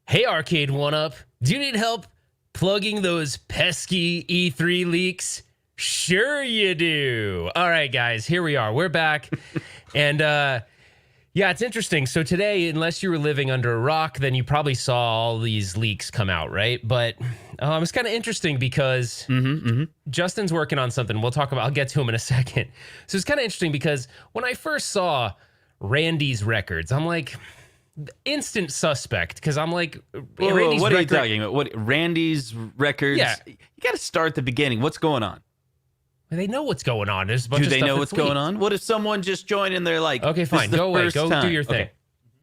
Hey, Arcade1up, do you need help plugging those pesky E3 leaks? Sure you do. All right, guys, here we are. We're back. And yeah, it's interesting. So today, unless you were living under a rock, then you probably saw all these leaks come out, right? But it's kind of interesting because Justin's working on something. I'll get to him in a second. So it's kind of interesting because when I first saw Randy's records, I'm like, instant suspect, because I'm like, Whoa, what are you talking about? What, Randy's records? Yeah. You got to start at the beginning. What's going on? They know what's going on. There's a bunch Do of they stuff know what's that's leaked. going on? What if someone just joined and they're like, okay, fine, go away, go do your thing. Okay.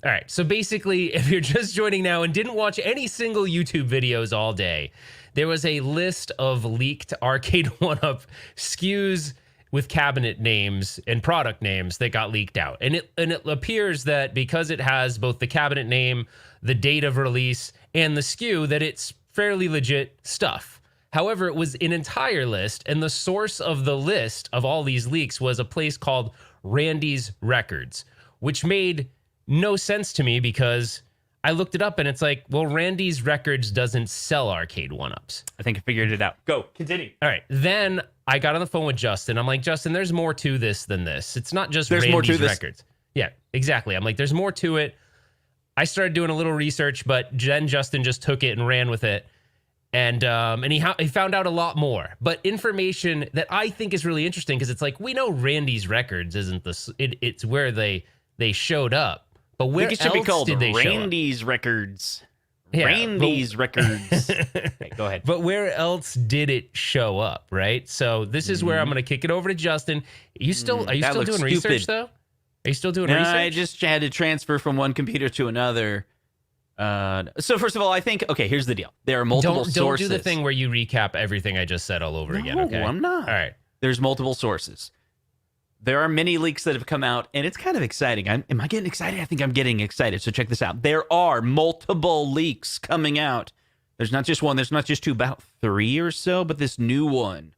All right, so basically, if you're just joining now and didn't watch any single YouTube videos all day, there was a list of leaked Arcade1up SKUs with cabinet names and product names that got leaked out. And it appears that because it has both the cabinet name, the date of release, and the SKU, that it's fairly legit stuff. However, it was an entire list, and the source of the list of all these leaks was a place called Randy's Records, which made no sense to me because I looked it up and it's like, well, Randy's Records doesn't sell Arcade1ups. I think I figured it out. Go, continue. All right, then I got on the phone with Justin. I'm like, Justin, there's more to this than this. It's not just There's more to Randy's this. Records. Yeah, exactly. I'm like, there's more to it. I started doing a little research, but then Justin just took it and ran with it. And he found out a lot more, but information that I think is really interesting because it's like, we know Randy's Records isn't it's where they showed up, but where it should be else called did they show up? Randy's Records. Yeah, Randy's Records. Okay, go ahead. But where else did it show up, right? So this is where I'm going to kick it over to Justin. Are you still doing research though? Are you still doing research? I just had to transfer from one computer to another. So first of all, I think, okay, here's the deal. There are multiple sources. Don't do the thing where you recap everything I just said all over again, okay? No, I'm not. All right. There's multiple sources. There are many leaks that have come out, and it's kind of exciting. Am I getting excited? I think I'm getting excited. So check this out. There are multiple leaks coming out. There's not just one. There's not just two, about 3 or so, but this new one.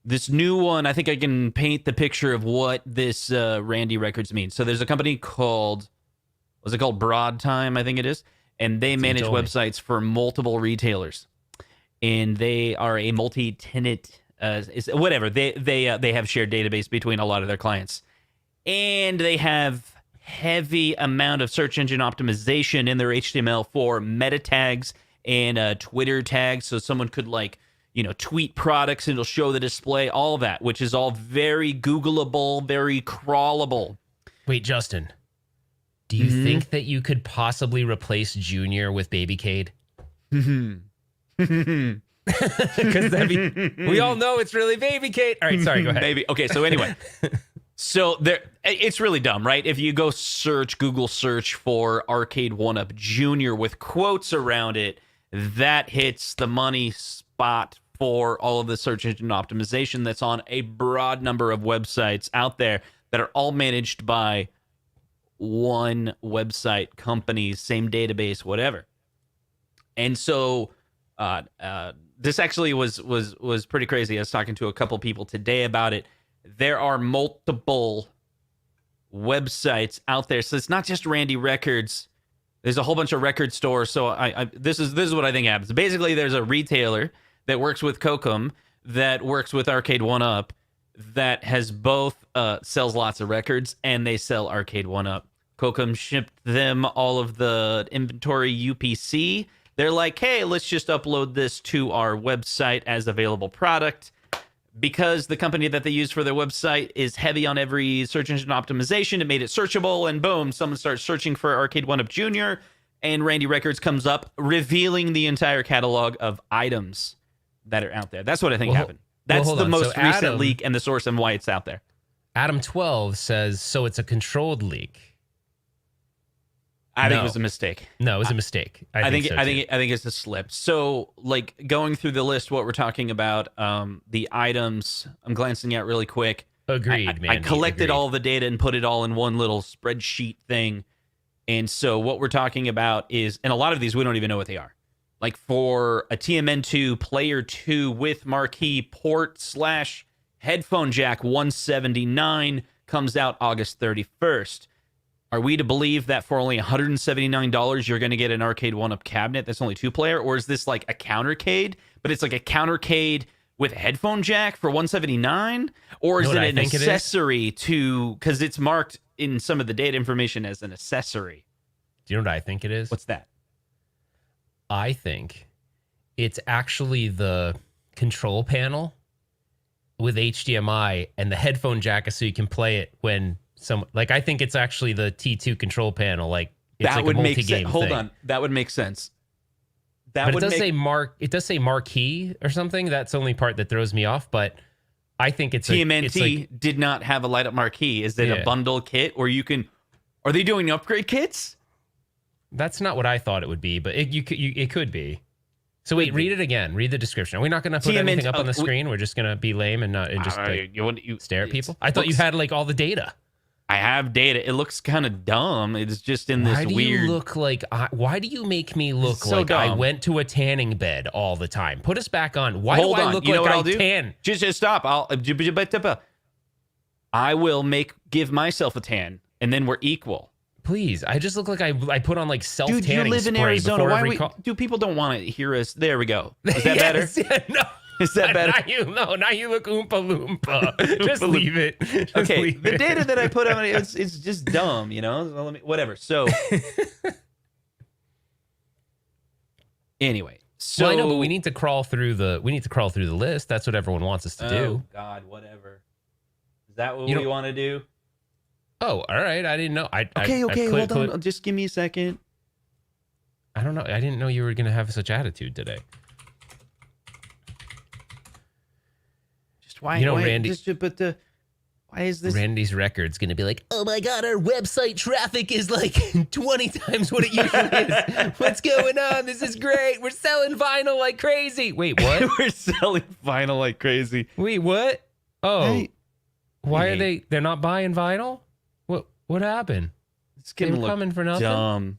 This new one, I think I can paint the picture of what this Randy Records means. So there's a company called, what's it called? Broadtime, I think it is. And they manage websites for multiple retailers. And they are a multi-tenant, whatever. They have shared database between a lot of their clients. And they have heavy amount of search engine optimization in their HTML for meta tags and Twitter tags. So someone could tweet products and it'll show the display, all of that, which is all very Googleable, very crawlable. Wait, Justin. Do you think that you could possibly replace Junior with Baby Cade? Because we all know it's really Baby Cade. All right, sorry, go ahead. Baby. Okay, so anyway, it's really dumb, right? If you go Google search for Arcade1up Junior with quotes around it, that hits the money spot for all of the search engine optimization that's on a broad number of websites out there that are all managed by one website, company, same database, whatever. And so this actually was pretty crazy. I was talking to a couple people today about it. There are multiple websites out there, so it's not just Randy Records. There's a whole bunch of record stores. So this is what I think happens. Basically, there's a retailer that works with Kokum, that works with Arcade1up, that has both sells lots of records, and they sell Arcade1up. Kokum shipped them all of the inventory UPC. They're like, hey, let's just upload this to our website as available product. Because the company that they use for their website is heavy on every search engine optimization, it made it searchable, and boom, someone starts searching for Arcade1up Junior, and Randy Records comes up, revealing the entire catalog of items that are out there. That's what I think happened. That's the most recent leak and the source and why it's out there. Adam12 says, so it's a controlled leak. I think it was a mistake. No, it was a mistake. I think it's a slip. So, going through the list, what we're talking about, the items, I'm glancing at really quick. Agreed, man. I collected all the data and put it all in one little spreadsheet thing. And so what we're talking about is, and a lot of these we don't even know what they are. Like for a TMNT Player 2 with marquee port / headphone jack 179 comes out August 31st. Are we to believe that for only $179 you're going to get an Arcade1up cabinet that's only 2-player, or is this like a countercade, but it's like a countercade with a headphone jack for $179, or is it an accessory to, because it's marked in some of the data information as an accessory? Do you know what I think it is? What's that? I think it's actually the control panel with HDMI and the headphone jack so you can play it when I think it's actually the T2 control panel. Like it's that like would a make multi-game sense. Hold thing. on. That would make sense. But it does say marquee or something. That's the only part that throws me off. But I think it's TMNT did not have a light up marquee. Is it a bundle kit, or are they doing upgrade kits? That's not what I thought it would be, but it could be. So wait, read it again. Read the description. Are we not going to put anything up on the screen? We're just going to be lame and just stare at people? I thought you had like all the data. I have data. It looks kind of dumb. It's just in this weird... Why do you make me look so like dumb. I went to a tanning bed all the time? Put us back on. Why Hold do I on. look You know like what I'll do? tan? Just stop. I will give myself a tan, and then we're equal. Please. I just look like I put on like self-tanning Dude, you live in spray Arizona. before Why every do people don't want to hear us? There we go. Is that better? Yeah, no. Is that better? Now you look oompa loompa. Just leave it. Okay, the data that I put on it's just dumb, you know? Well, whatever. So anyway, so I know, but we need to crawl through the list. That's what everyone wants us to do. God, whatever. Is that what we want to do? Oh, all right. I didn't know. Okay, hold on. Just give me a second. I don't know. I didn't know you were going to have such attitude today. Why, Randy? Why is this? Randy's record's going to be like, oh my God, our website traffic is like 20 times what it usually is. What's going on? This is great. We're selling vinyl like crazy. Wait, what? We're selling vinyl like crazy. Wait, what? Oh, why are they're not buying vinyl? What happened? It's getting coming for nothing. Dumb.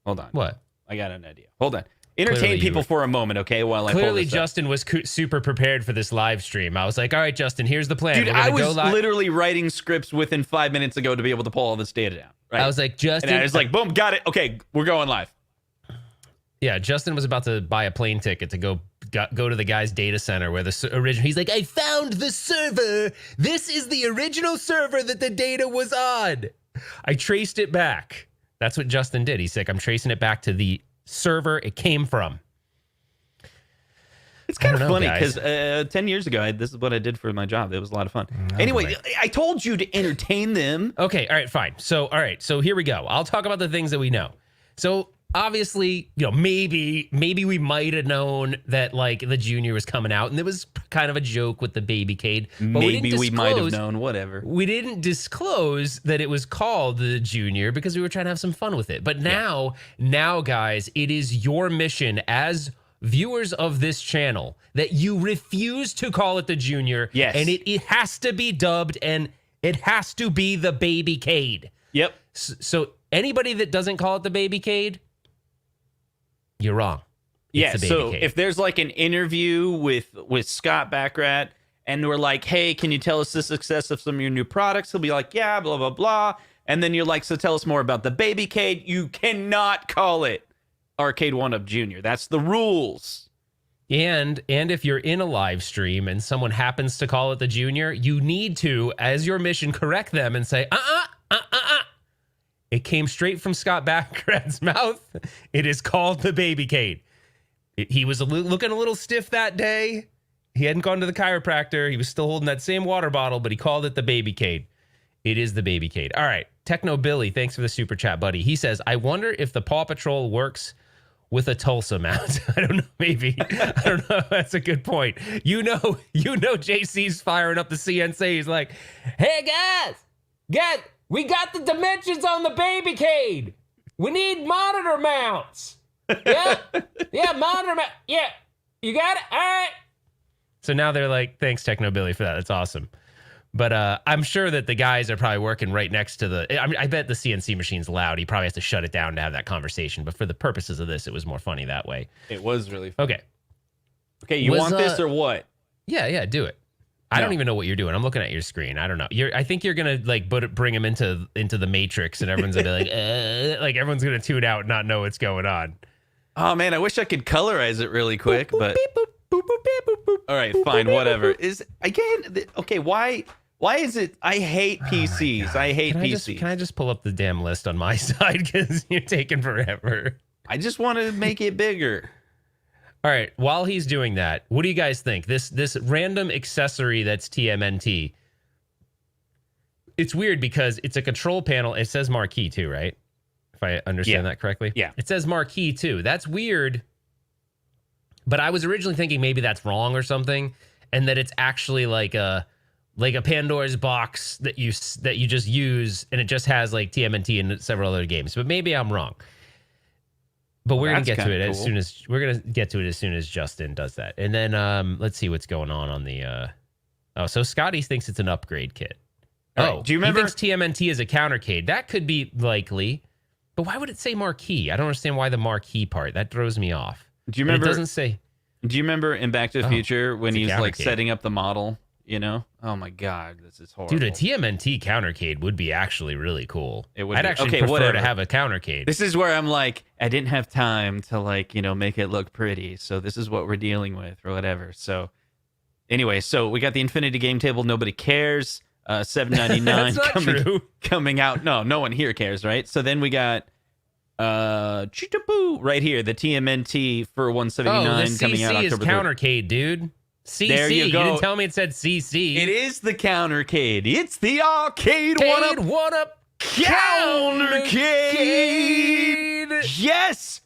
Hold on. What? I got an idea. Hold on. Entertain people for a moment, okay? While I pull clearly this Justin was super prepared for this live stream. I was like, all right, Justin, here's the plan. Dude, I was literally writing scripts within 5 minutes ago to be able to pull all this data down. Right? I was like, Justin. And I was like, boom, got it. Okay, we're going live. Yeah, Justin was about to buy a plane ticket to go to the guy's data center where the original. He's like, I found the server. This is the original server that the data was on. I traced it back. That's what Justin did. He's like, I'm tracing it back to the server it came from. It's kind of funny because 10 years ago, this is what I did for my job. It was a lot of fun. Anyway, I told you to entertain them. Okay, all right, fine. So here we go. I'll talk about the things that we know. So obviously, maybe we might have known that like the Junior was coming out, and it was kind of a joke with the Baby Cade. But maybe we might have known, whatever. We didn't disclose that it was called the Junior because we were trying to have some fun with it. But now, guys, it is your mission as viewers of this channel that you refuse to call it the Junior. Yes. And it has to be dubbed, and it has to be the Baby Cade. Yep. So anybody that doesn't call it the Baby Cade, you're wrong. Yeah, so if there's like an interview with Scott Baccarat and we're like, hey, can you tell us the success of some of your new products? He'll be like, yeah, blah, blah, blah. And then you're like, so tell us more about the Baby Cade. You cannot call it Arcade1up Junior. That's the rules. And if you're in a live stream and someone happens to call it the Junior, you need to, as your mission, correct them and say, It came straight from Scott Baccarat's mouth. It is called the Baby Cade. He was looking a little stiff that day. He hadn't gone to the chiropractor. He was still holding that same water bottle, but he called it the Baby Cade. It is the Baby Cade. All right. Techno Billy, thanks for the super chat, buddy. He says, I wonder if the Paw Patrol works with a Tulsa mount. I don't know. Maybe. I don't know. That's a good point. You know, JC's firing up the CNC. He's like, hey, guys, we got the dimensions on the Baby Cade. We need monitor mounts. Yeah, monitor mount. Yeah, you got it? All right. So now they're like, thanks, Techno Billy, for that. That's awesome. But I'm sure that the guys are probably working right next to the... I bet the CNC machine's loud. He probably has to shut it down to have that conversation. But for the purposes of this, it was more funny that way. It was really funny. Okay. Okay, you want this or what? Yeah, do it. I don't even know what you're doing. I'm looking at your screen. I don't know. I think you're gonna like bring him into the Matrix, and everyone's gonna be like everyone's gonna tune out and not know what's going on. Oh man, I wish I could colorize it really quick, but all right, fine, whatever. Is again okay? Why is it? I hate PCs. I hate PCs. Can I just pull up the damn list on my side because you're taking forever? I just want to make it bigger. All right. While he's doing that, what do you guys think? This random accessory that's TMNT. It's weird because it's a control panel. It says marquee too, right? If I understand that correctly. Yeah. It says marquee too. That's weird. But I was originally thinking maybe that's wrong or something, and that it's actually like a Pandora's box that you just use, and it just has like TMNT and several other games. But maybe I'm wrong. But we're gonna get to it as soon as Justin does that. And then let's see what's going on the. So Scotty thinks it's an upgrade kit. Right. Do you remember? He thinks TMNT is a countercade. That could be likely, but why would it say marquee? I don't understand why the marquee part. That throws me off. Do you remember? It doesn't say. Do you remember in Back to the Future when he's like setting up the model? You know? Oh my God, this is horrible. Dude, a TMNT countercade would be actually really cool. It would. I'd actually prefer to have a countercade. This is where I'm like, I didn't have time to like, make it look pretty. So this is what we're dealing with or whatever. So anyway, so we got the Infinity Game Table. Nobody cares. $7.99 coming out. No one here cares, right? So then we got Cheetah right here, the TMNT for $179 coming out October 3rd. CC is countercade, dude. CC. There you go. You didn't tell me it said CC. It is the countercade. It's the Arcade1up countercade. Yes.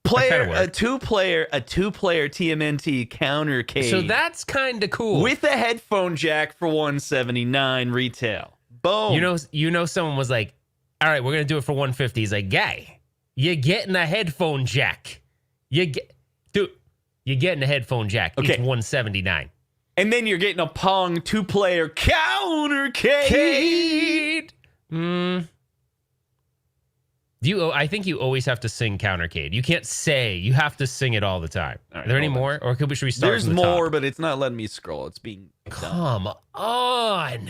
A two-player TMNT countercade. So that's kind of cool. With a headphone jack for $179 retail. Boom. You know someone was like, "All right, we're going to do it for $150." He's like, "Guy, you're getting a headphone jack. You're getting a headphone jack. Okay. It's $179." And then you're getting a Pong two-player countercade. I think you always have to sing countercade. You can't say. You have to sing it all the time. All right, are there any more? Or should we start? There's more, but it's not letting me scroll. It's being Come on.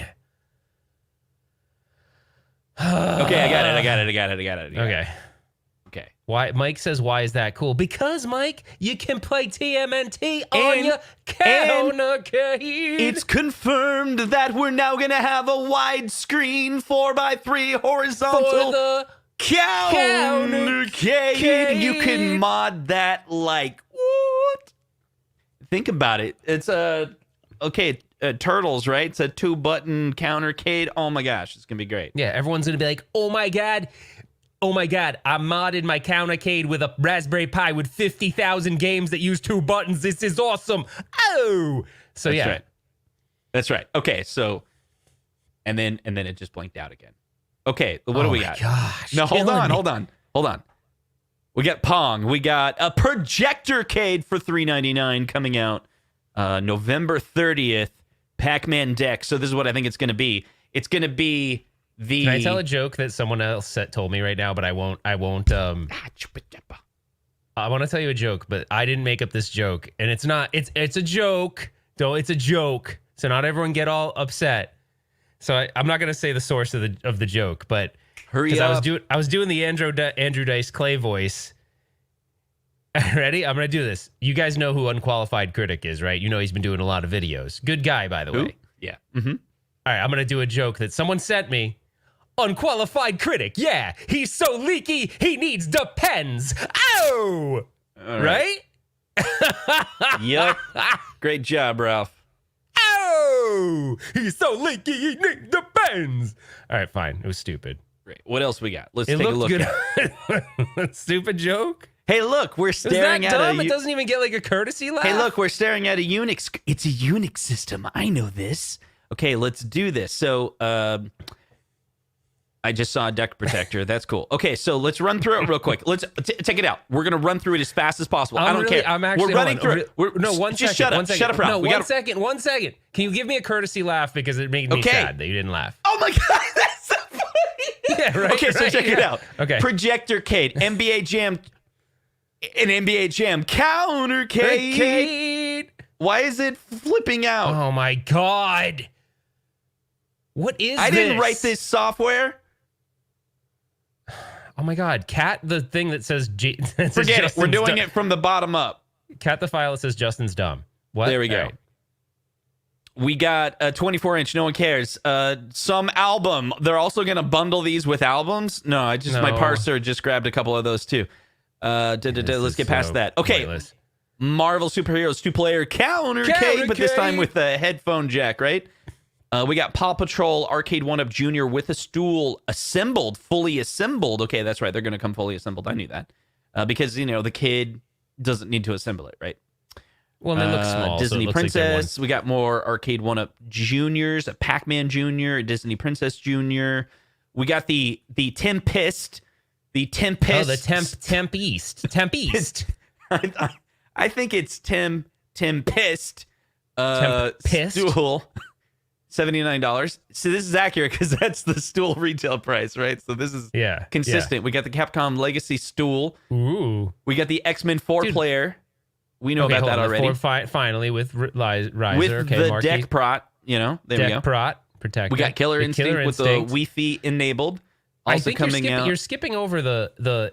Okay, I got it. Okay. Why? Mike says, why is that cool? Because, Mike, you can play TMNT on your countercade. It's confirmed that we're now going to have a widescreen 4x3 horizontal for the countercade. You can mod that like what? Think about it. It's Turtles, right? It's a 2-button countercade. Oh my gosh, it's gonna be great. Yeah, everyone's gonna be like, oh my god, I modded my countercade with a Raspberry Pi with 50,000 games that use 2 buttons. This is awesome. Oh, so That's yeah, right. That's right. Okay, so and then it just blinked out again. Okay, what do we got? Gosh, no, hold on. We got Pong. We got a Projectorcade for $3.99 coming out November 30th. Pac-Man deck. So this is what I think it's going to be. It's going to be the. Can I tell a joke that someone else told me right now? But I won't. I want to tell you a joke, but I didn't make up this joke, and it's not. It's a joke. It's a joke. So not everyone get all upset. So I'm not going to say the source of the joke, but hurry up. I was doing the Andrew Dice Clay voice. Ready? I'm going to do this. You guys know who Unqualified Critic is, right? You know he's been doing a lot of videos. Good guy, by the way. Yeah. Mm-hmm. All right, I'm going to do a joke that someone sent me. Unqualified Critic, yeah. He's so leaky, he needs Depends. Oh! All right? Yep. Great job, Ralph. Oh! He's so leaky, he needs Depends. All right, fine. It was stupid. Great. What else we got? Let's take a look at it. Stupid joke? Hey, look, we're staring at dumb? It doesn't even get like a courtesy laugh. Hey, look, we're staring at a Unix. It's a Unix system. I know this. Okay, let's do this. So, I just saw a deck protector. That's cool. Okay, so let's run through it real quick. Let's check it out. We're gonna run through it as fast as possible. I don't care. We're running through it. Just shut up. Shut up, Ralph. No, one second. Can you give me a courtesy laugh because it made me sad that you didn't laugh? Oh my god, that's so funny. Yeah, right. Okay, so check it out. Okay. Projectorcade, NBA Jam, an NBA Jam countercade. Why is it flipping out? Oh my god. What is I this? didn't write this software. Oh my god. Cat the thing that says Forget it. We're doing it from the bottom up. Cat the file that says Justin's dumb. What? There we go. Right. We got a 24-inch. No one cares. Some album. They're also going to bundle these with albums. No, my parser just grabbed a couple of those too. Let's get past that. Okay. Pointless. Marvel Superheroes 2-player countercade, but this time with a headphone jack, right? We got Paw Patrol Arcade1up Junior with a stool fully assembled. Okay, that's right. They're going to come fully assembled. I knew that. Because, the kid doesn't need to assemble it, right? Well, they look small. Disney so it Princess. We got more Arcade1up Juniors, a Pac-Man Junior, a Disney Princess Junior. We got the Tempest. The Tempest. Oh, the Temp East. Temp East. I think it's Tempest. Tempest? Stool. $79. So this is accurate because that's the stool retail price, right? So this is consistent. Yeah. We got the Capcom Legacy stool. Ooh. We got the X-Men 4-player. We know about that already. Finally, with Riser. With Okay, the Marquee. deck prot, there we go. Deck prot protected. We got Killer Instinct with the Wi-Fi enabled. Also I think coming out. You're skipping over the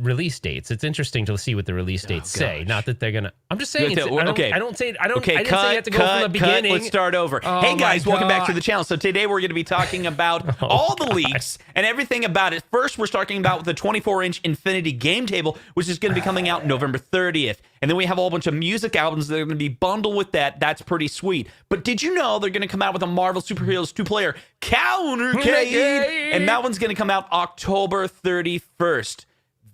release dates. It's interesting to see what the release dates say. Not that they're gonna. I'm just saying. Okay. I didn't say you have to go from the Cut. beginning. Let's start over. Oh, hey guys, welcome back to God. the channel. So today we're going to be talking about all the leaks and everything about it. First, we're talking about the 24-inch Infinity Game Table, which is going to be coming out November 30th. And then we have a whole bunch of music albums that are going to be bundled with that. That's pretty sweet. But did you know they're going to come out with a Marvel Superheroes 2-player countercade? And that one's going to come out October 31st.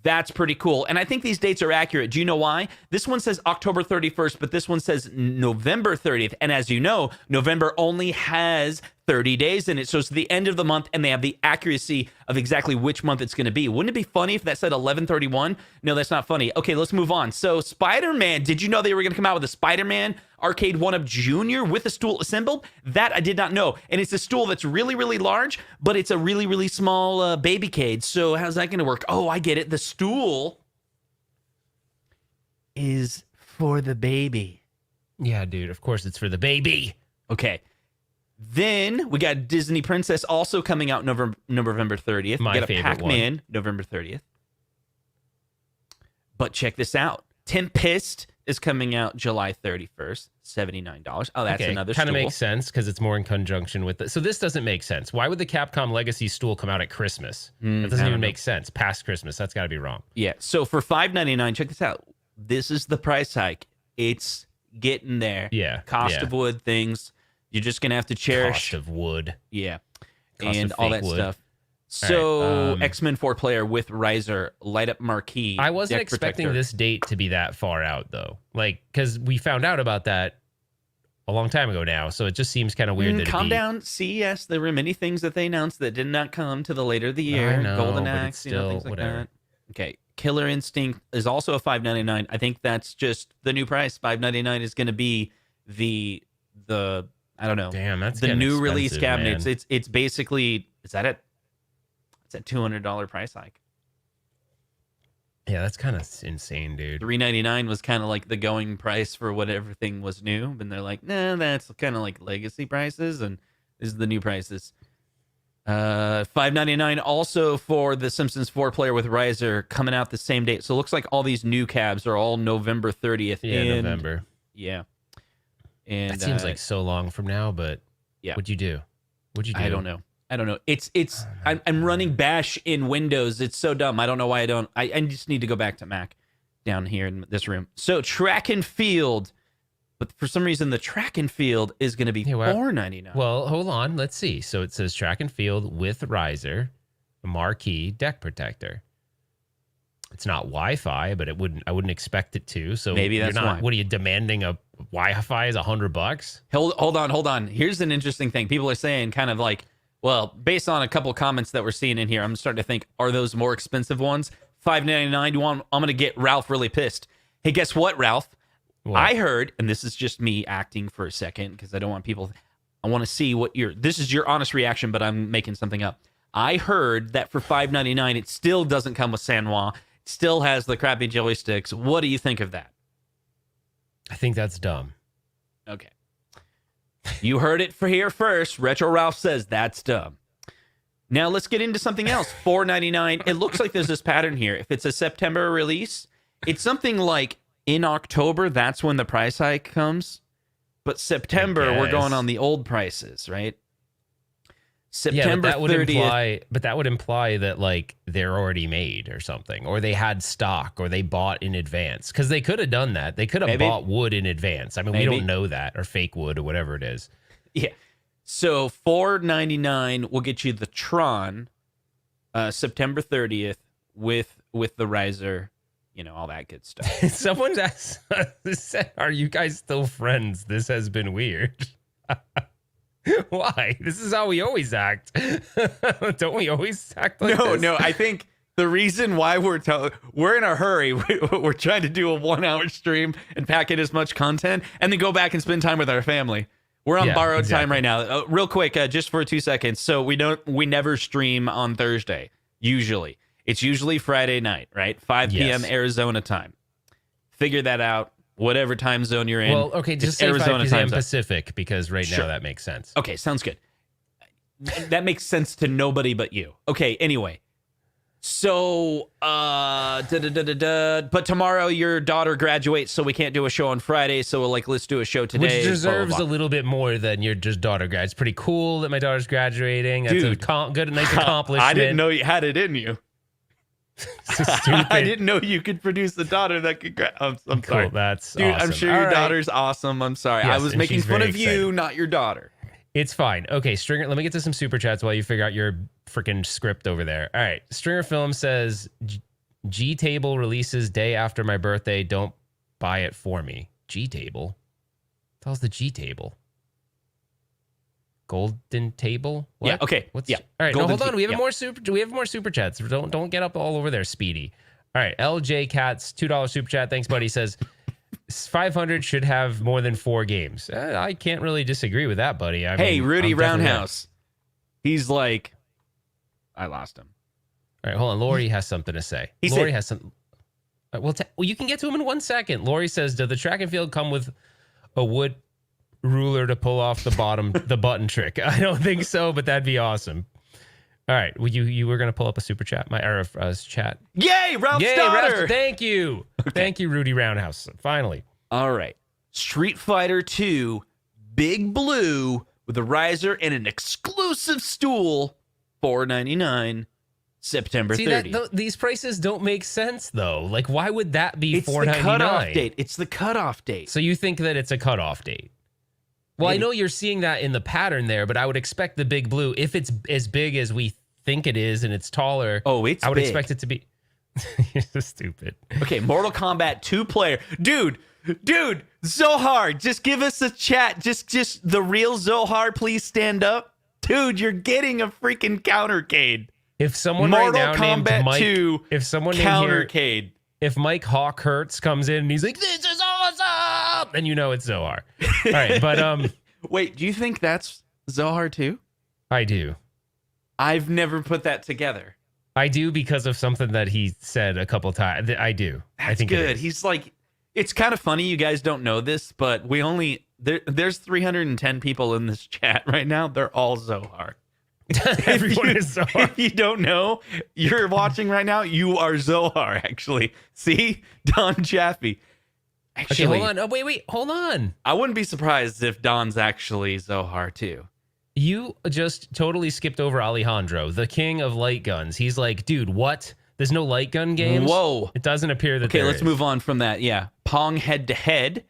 That's pretty cool. And I think these dates are accurate. Do you know why? This one says October 31st, but this one says November 30th. And as you know, November only has 30 days in it. So it's the end of the month, and they have the accuracy of exactly which month it's going to be. Wouldn't it be funny if that said 11/31? No, that's not funny. Okay, let's move on. So Spider-Man, did you know they were going to come out with a Spider-Man Arcade1up Junior with a stool assembled? That I did not know. And it's a stool that's really, really large, but it's a really, really small Baby Cade. So how's that going to work? Oh, I get it. The stool is for the baby. Yeah, dude. Of course, it's for the baby. Okay. Then we got Disney Princess also coming out November 30th. My we got favorite a Pac-Man one. November 30th. But check this out. Tempest is coming out July 31st, $79. Oh, that's another stool. Kind of makes sense because it's more in conjunction with it. So this doesn't make sense. Why would the Capcom Legacy stool come out at Christmas? That doesn't even make sense. Past Christmas. That's got to be wrong. Yeah. So for $5.99, check this out. This is the price hike. It's getting there. Yeah. Cost of wood things. You're just going to have to cherish. Cost of wood. Yeah. Cost and of all fake that wood. stuff. So, right, X-Men 4-player with Riser, light up marquee. I wasn't deck expecting protector. this date to be that far out, though. Like, because we found out about that a long time ago now. So it just seems kind of weird that Calm down. See, yes, there were many things that they announced that did not come to the later of the year. I know, Golden but Axe, it's still, things like whatever. that. Okay. Killer Instinct is also a $5.99. I think that's just the new price. $5.99 is going to be the I don't know. Damn, that's the getting new release expensive, cabinets. man. It's basically, is that it? It's a $200 price hike. Yeah, that's kind of insane, dude. $399 was kind of like the going price for what everything was new. And they're like, nah, that's kind of like legacy prices. And this is the new prices. $5.99 also for the Simpsons 4-player with Riser coming out the same date. So it looks like all these new cabs are all November 30th. Yeah, November. Yeah. And That seems like so long from now, but yeah. What'd you do? I don't know. I'm running Bash in Windows. It's so dumb. I don't know why I don't. I just need to go back to Mac down here in this room. So track and field, but for some reason the track and field is going to be $4.99. Well, hold on. Let's see. So it says track and field with riser, marquee, deck protector. It's not Wi-Fi, but I wouldn't expect it to. So maybe that's you're not. why. What are you demanding? A Wi-Fi is $100? Hold on. Here's an interesting thing. People are saying kind of like, well, based on a couple comments that we're seeing in here, I'm starting to think, are those more expensive ones? $5.99. I'm going to get Ralph really pissed. Hey, guess what, Ralph? What? I heard, and this is just me acting for a second because I don't want people. I want to see what this is your honest reaction, but I'm making something up. I heard that for $5.99, it still doesn't come with Sanwa. It still has the crappy joysticks. What do you think of that? I think that's dumb. Okay. You heard it here first. Retro Ralph says that's dumb. Now let's get into something else. $4.99. It looks like there's this pattern here. If it's a September release, it's something like in October, that's when the price hike comes. But September, we're going on the old prices, right? September but that would 30th. that would imply that like they're already made or something, or they had stock, or they bought in advance. Because they could have done that. They could have bought wood in advance. I mean, we don't know that, or fake wood, or whatever it is. Yeah. So $4.99 will get you the Tron, September 30th with the riser, all that good stuff. Someone's asked, "Are you guys still friends? This has been weird." Why? This is how we always act. Don't we always act like this? No. I think the reason why we're in a hurry. We're trying to do a 1-hour stream and pack in as much content, and then go back and spend time with our family. We're on borrowed time right now. Real quick, just for 2 seconds. So we never stream on Thursday. Usually, it's usually Friday night, right? 5 p.m. Arizona time. Figure that out. Whatever time zone you're in. Well, okay, just say Arizona 5 p.m. Pacific, because right now that makes sense. Okay, sounds good. That makes sense to nobody but you. Okay, anyway. So, but tomorrow your daughter graduates, so we can't do a show on Friday, so let's do a show today. Which deserves a little bit more than your just daughter grad. It's pretty cool that my daughter's graduating. That's a nice accomplishment. I didn't know you had it in you. So stupid. I didn't know you could produce a daughter that could. I'm cool, sorry. That's dude. awesome. I'm sure your daughter's awesome. I'm sorry. Yes, I was making fun of you, not your daughter. It's fine. Okay, Stringer. Let me get to some super chats while you figure out your freaking script over there. All right, Stringer Film says G Table releases day after my birthday. Don't buy it for me. G Table. What the hell's the G Table? Golden Table? What? Yeah. Okay. All right. Golden Hold on. We have more super. Do we have more super chats? Don't get up all over there, Speedy. All right. LJ Cats $2 super chat. Thanks, buddy. Says 500 should have more than 4 games. I can't really disagree with that, buddy. Hey, Rudy Roundhouse. He's like, I lost him. All right. Hold on. Lori has something to say. Lori has some. Well, you can get to him in 1 second. Lori says, "Does the track and field come with a wood ruler to pull off the button trick?" I don't think so, but that'd be awesome. All right, well, you were gonna pull up a super chat, chat. Yay, Ralph's daughter! Ralph, thank you, thank you, Rudy Roundhouse. Finally. All right, Street Fighter 2, Big Blue with a riser and an exclusive stool, $4.99, September 30th. These prices don't make sense though. Like, why would that be $4.99? It's the cutoff date. It's the cutoff date. So you think that it's a cutoff date? Well, maybe. I know you're seeing that in the pattern there, but I would expect the Big Blue, if it's as big as we think it is and it's taller. Oh, I would expect it to be. You're so stupid. Okay, Mortal Kombat 2-player. Dude, Zohar, just give us a chat. Just the real Zohar, please stand up. Dude, you're getting a freaking countercade. If someone Mortal right now Kombat named Mike, 2, if someone countercade. If Mike Hawk Hertz comes in and he's like, "This is awesome," then you know it's Zohar. All right, but wait, do you think that's Zohar too? I do. I've never put that together. I do because of something that he said a couple times. I do. That's I think good. He's like, it's kind of funny. You guys don't know this, but there's 310 people in this chat right now. They're all Zohar. Everyone is Zohar. If you don't know, you're watching right now. You are Zohar, actually. See, Don Chaffee. Actually, okay, hold on. Oh, wait, hold on. I wouldn't be surprised if Don's actually Zohar too. You just totally skipped over Alejandro, the king of light guns. He's like, dude, what? There's no light gun games? Whoa. It doesn't appear that Okay, let's move on from that. Yeah. Pong head-to-head,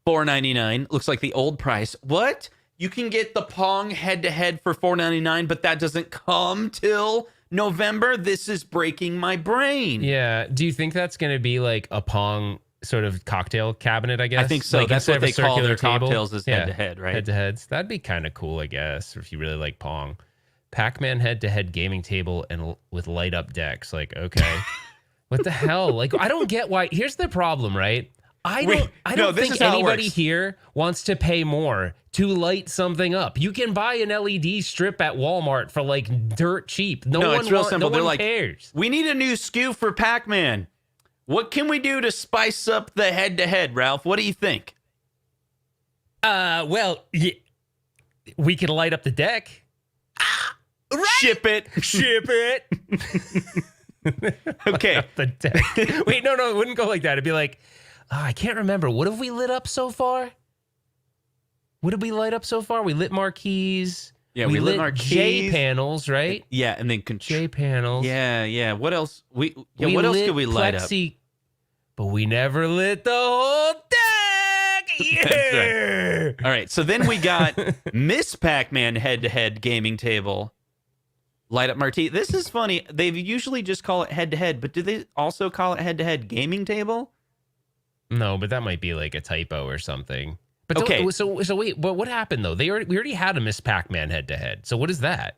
$4.99. Looks like the old price. What? You can get the Pong head-to-head for $4.99, but that doesn't come till November? This is breaking my brain. Yeah. Do you think that's going to be like a Pong sort of cocktail cabinet, I guess? I think so. Like, that's what they call their table? cocktails is head-to-head, right? Head-to-heads. That'd be kind of cool, I guess, if you really like Pong. Pac-Man head-to-head gaming table and with light-up decks. Like, okay. What the hell? Like, I don't get why. Here's the problem, right? I don't think anybody here wants to pay more to light something up. You can buy an LED strip at Walmart for like dirt cheap. No, it's real simple. No They're one like, cares. We need a new SKU for Pac-Man. What can we do to spice up the head-to-head, Ralph? What do you think? Well, we can light up the deck. Right. Ship it. Ship it. Okay. Light up the deck. Wait, no, it wouldn't go like that. It'd be like, I can't remember. What have we lit up so far? What did we light up so far? We lit marquees. Yeah, we lit marquees. J panels, right? Yeah, and then J panels. Yeah. What else? What else could we light up? But we never lit the whole deck. Yeah. That's right. All right. So then we got Miss Pac-Man head-to-head gaming table. Light up marquee. This is funny. They usually just call it head-to-head, but do they also call it head-to-head gaming table? No, but that might be like a typo or something. But okay. So wait, but what happened though? We already had a Miss Pac-Man head-to-head. So what is that?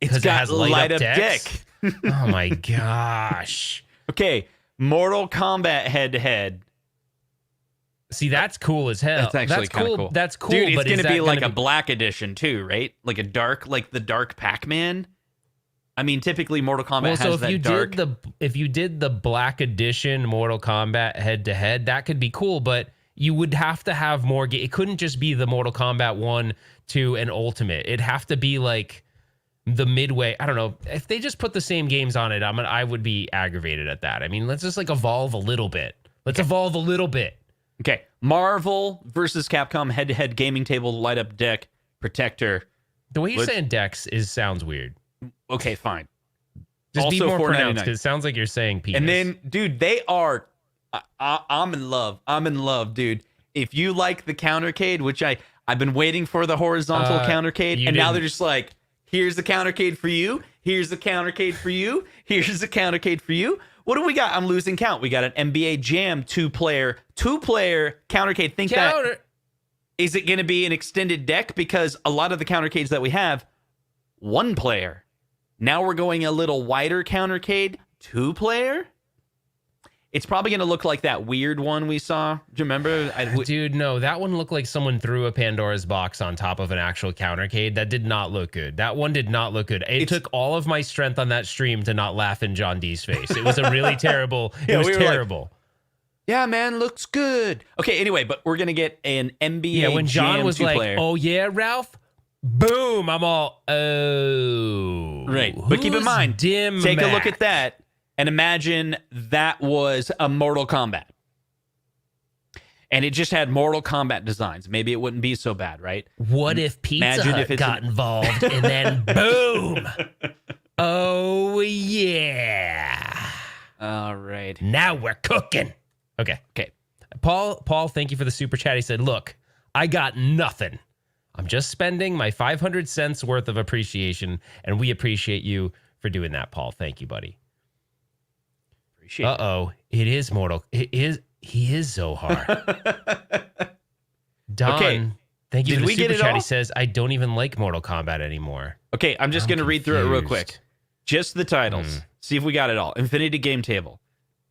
It's got it has light up deck. Oh my gosh. Okay. Mortal Kombat head-to-head. See, that's cool as hell. That's actually kind of cool. That's cool. Dude, it's but going to be like a black edition too, right? Like the dark Pac-Man. I mean, typically Mortal Kombat has that dark. If you did the black edition Mortal Kombat head-to-head, that could be cool, but you would have to have more. It couldn't just be the Mortal Kombat 1, 2, and Ultimate. It'd have to be like the midway. I don't know. If they just put the same games on it, I would be aggravated at that. I mean, let's just like evolve a little bit. Let's evolve a little bit. Okay. Marvel versus Capcom head-to-head gaming table, light up deck, protector. The way you're saying decks sounds weird. Okay, fine. Just also be more $4.99 pronounced because it sounds like you're saying penis. And then, dude, they are. I'm in love. I'm in love, dude. If you like the countercade, which I've been waiting for the horizontal countercade, and now they're just like, here's the countercade for you. Here's the countercade for you. Here's the countercade for you. What do we got? I'm losing count. We got an NBA Jam two-player countercade. Think that. Is it going to be an extended deck? Because a lot of the countercades that we have, one player. Now we're going a little wider countercade, two-player. It's probably going to look like that weird one we saw. Do you remember? Dude, no. That one looked like someone threw a Pandora's box on top of an actual countercade. That did not look good. That one did not look good. It took all of my strength on that stream to not laugh in John D's face. It was a really terrible. It was terrible. Like, yeah, man, looks good. Okay, anyway, but we're going to get an NBA Yeah, when John Jam was two-player. like, oh, yeah, Ralph? Boom. I'm all, oh. Right. But keep in mind, take a look at that. And imagine that was a Mortal Kombat. And it just had Mortal Kombat designs. Maybe it wouldn't be so bad, right? What if Pizza Hut got involved and then boom? Oh, yeah. All right. Now we're cooking. Okay. Paul, thank you for the super chat. He said, look, I got nothing. I'm just spending my 500 cents worth of appreciation, and we appreciate you for doing that, Paul. Thank you, buddy. Uh-oh. It is Mortal. He is Zohar. Don, thank you for the super chat. He says, I don't even like Mortal Kombat anymore. Okay, I'm just going to read through it real quick. Just the titles. See if we got it all. Infinity Game Table.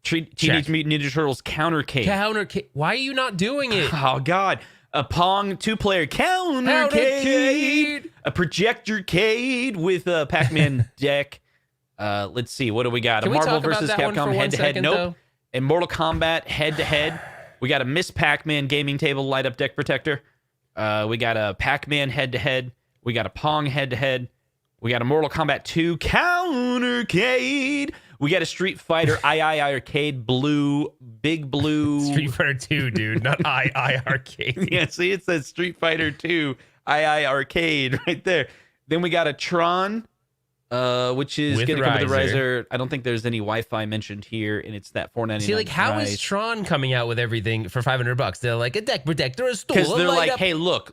Teenage Mutant Ninja Turtles Countercade. Why are you not doing it? Oh, God. A Pong two-player countercade. A Projectorcade with a Pac-Man deck. Let's see. What do we got? Can a Marvel versus Capcom head-to-head. Nope. And Mortal Kombat head-to-head. We got a Miss Pac-Man gaming table light-up deck protector. We got a Pac-Man head-to-head. We got a Pong head-to-head. We got a Mortal Kombat 2 countercade. We got a Street Fighter II Arcade big blue. Street Fighter 2, dude, not II Arcade. Yeah, see, it says Street Fighter 2 II Arcade right there. Then we got a Tron, which is going to come with the riser. I don't think there's any Wi-Fi mentioned here, and it's that $4.99. See, like, how is Tron coming out with everything for $500? They're like a deck protector, a stool. Because they're like, hey, look.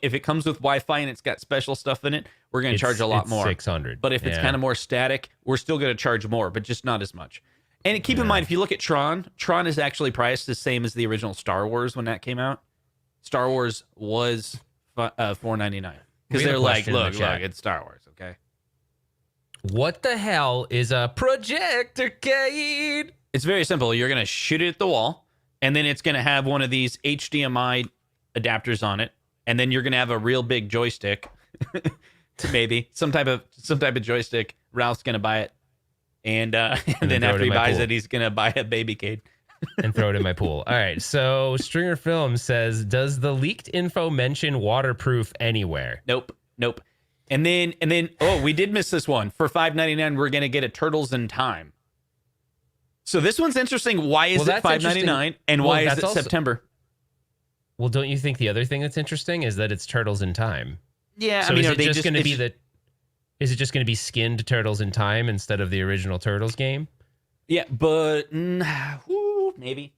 If it comes with Wi-Fi and it's got special stuff in it, we're going to charge a lot more. $600. But if it's kind of more static, we're still going to charge more, but just not as much. And keep in mind, if you look at Tron is actually priced the same as the original Star Wars when that came out. Star Wars was $4.99 because they're like, look, it's Star Wars, okay? What the hell is a Projectorcade? It's very simple. You're going to shoot it at the wall, and then it's going to have one of these HDMI adapters on it, and then you're going to have a real big joystick. Maybe some type of joystick. Ralph's gonna buy it, and then after he buys it, he's gonna buy a Baby Cade. and throw it in my pool. All right. So Stringer Film says, does the leaked info mention waterproof anywhere? Nope. And then oh, we did miss this one. For $5.99, we're gonna get a Turtles in Time. So this one's interesting. Why is it $5.99 and why is it September? Well, don't you think the other thing that's interesting is that it's Turtles in Time? Yeah, so is it just going to be is it just going to be skinned Turtles in Time instead of the original Turtles game? Yeah, but maybe.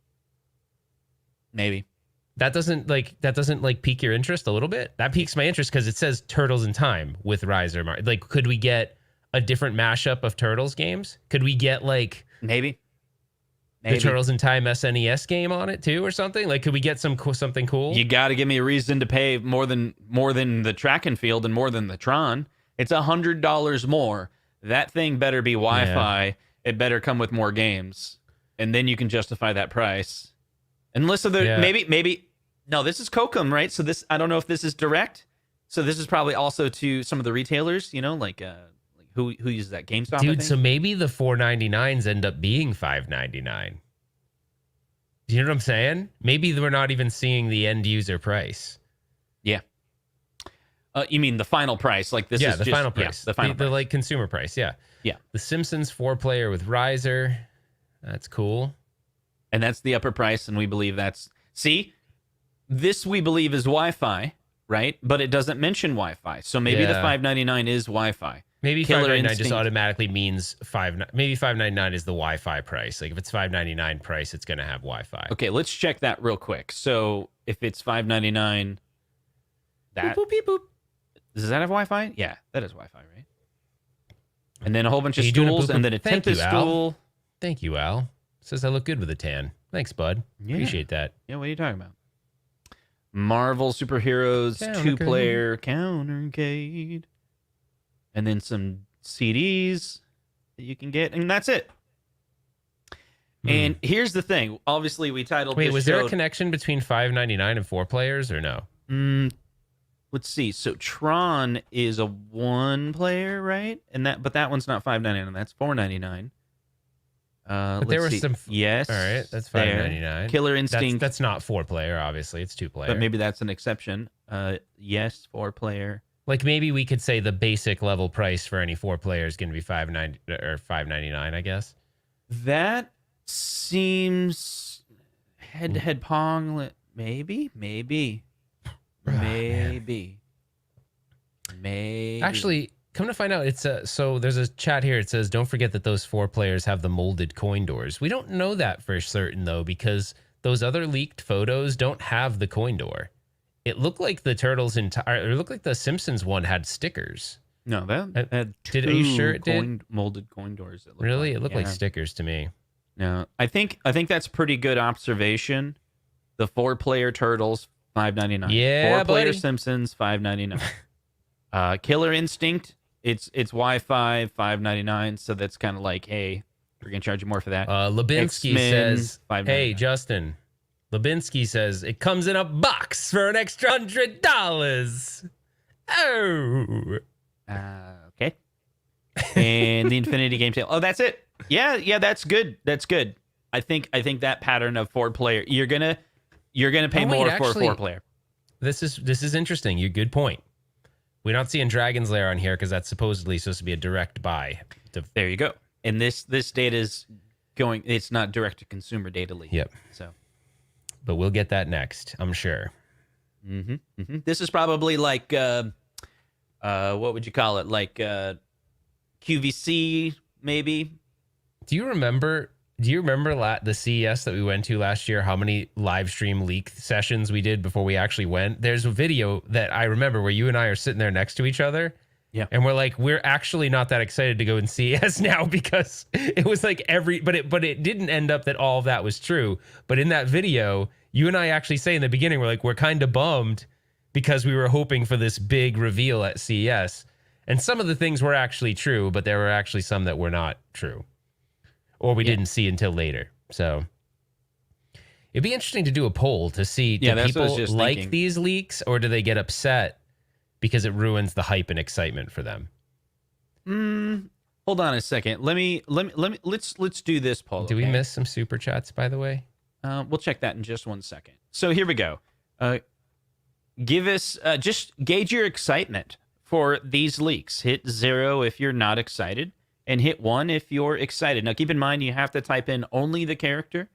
That doesn't pique your interest a little bit? That piques my interest because it says Turtles in Time with Riser. Like, could we get a different mashup of Turtles games? Could we get maybe the Turtles in Time SNES game on it too, or something? Like, could we get something cool? You got to give me a reason to pay more than the track and field and more than the Tron. It's $100 more. That thing better be Wi-Fi. Yeah. It better come with more games, and then you can justify that price. Unless maybe no, this is Kokum, right? So this, I don't know if this is direct. So this is probably also to some of the retailers, like who uses that, GameStop? Dude, so maybe the $4.99s end up being $5.99. Do you know what I'm saying? Maybe we're not even seeing the end user price. Yeah. You mean the final price? Like this? Yeah, the final price. The final price. The consumer price. Yeah. Yeah. The Simpsons 4-player with Riser. That's cool. And that's the upper price, and we believe this we believe is Wi-Fi, right? But it doesn't mention Wi-Fi, so maybe the $5.99 is Wi-Fi. Maybe $5.99 just automatically means maybe $5.99 is the Wi-Fi price. Like if it's $5.99 price, it's going to have Wi-Fi. Okay, let's check that real quick. So if it's $5.99, that boop, beep, boop. Does that have Wi-Fi? Yeah, that is Wi-Fi, right? And then a whole bunch of stools, and then a Tempest stool. Thank you, Al. Says I look good with a tan. Thanks, bud. Yeah. Appreciate that. Yeah, what are you talking about? Marvel Superheroes 2-player countercade. And then some CDs that you can get, and that's it. And here's the thing. Obviously, we titled this was there a connection between $5.99 and 4 players or no? Let's see. So Tron is a 1-player, right? But that one's not $5.99. That's $4.99. But there were some. Yes. All right. That's $5.99. Killer Instinct. That's not 4-player. Obviously, it's 2-player. But maybe that's an exception. Yes, 4-player. Like maybe we could say the basic level price for any 4-player is going to be $5.99 or $5.99. I guess. That seems head-to-head Pong. Maybe. Actually, come to find out, it's so there's a chat here. It says, don't forget that those 4 players have the molded coin doors. We don't know that for certain, though, because those other leaked photos don't have the coin door. It looked like the Turtles it looked like the Simpsons one had stickers. No, that had two are you sure it did? Molded coin doors. Really? It looked like stickers to me. No, I think that's pretty good observation. The 4-player Turtles, $5.99. Yeah, 4-player buddy. Simpsons, $5.99. Killer Instinct, it's Wi-Fi, $5.99. So that's kind of like, hey, we're gonna charge you more for that. Lubinsky X-Men, says, $5.99. "Hey, Justin." Lubinsky says it comes in a box for an extra $100. Oh. Okay. And the Infinity Game Table. Oh, that's it. Yeah, that's good. That's good. I think that pattern of 4-player, you're gonna pay more for a 4-player. This is interesting. Good point. We're not seeing Dragon's Lair on here because that's supposedly supposed to be a direct buy. There you go. And this data is going. It's not direct to consumer data leak. Yep. So, but we'll get that next, I'm sure. This is probably like what would you call it? Like QVC maybe. Do you remember the CES that we went to last year, how many live stream leak sessions we did before we actually went? There's a video that I remember where you and I are sitting there next to each other. Yeah. And we're like, we're actually not that excited to go in CES now because it was like but it didn't end up that all of that was true. But in that video, you and I actually say in the beginning, we're kind of bummed because we were hoping for this big reveal at CES. And some of the things were actually true, but there were actually some that were not true. Or we didn't see until later. So it'd be interesting to do a poll to see, do people like these leaks or do they get upset because it ruins the hype and excitement for them? Hold on a second. Let's do this poll. Did we miss some super chats, by the way? We'll check that in just 1 second. So here we go. Give us just gauge your excitement for these leaks. Hit 0 if you're not excited, and hit 1 if you're excited. Now, keep in mind, you have to type in only the character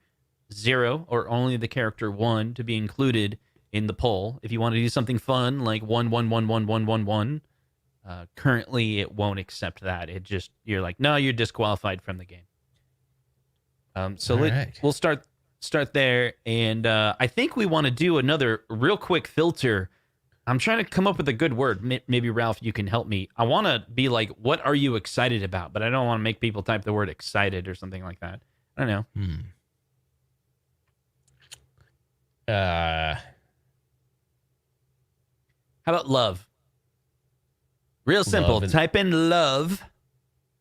0 or only the character 1 to be included in the poll. If you want to do something fun like 1111111, currently it won't accept that. It just, you're like, no, you're disqualified from the game. We'll start there, and I think we want to do another real quick filter. I'm trying to come up with a good word. Maybe, Ralph, you can help me. I want to be like, what are you excited about? But I don't want to make people type the word excited or something like that. I don't know. How about love? Real simple. Type in love.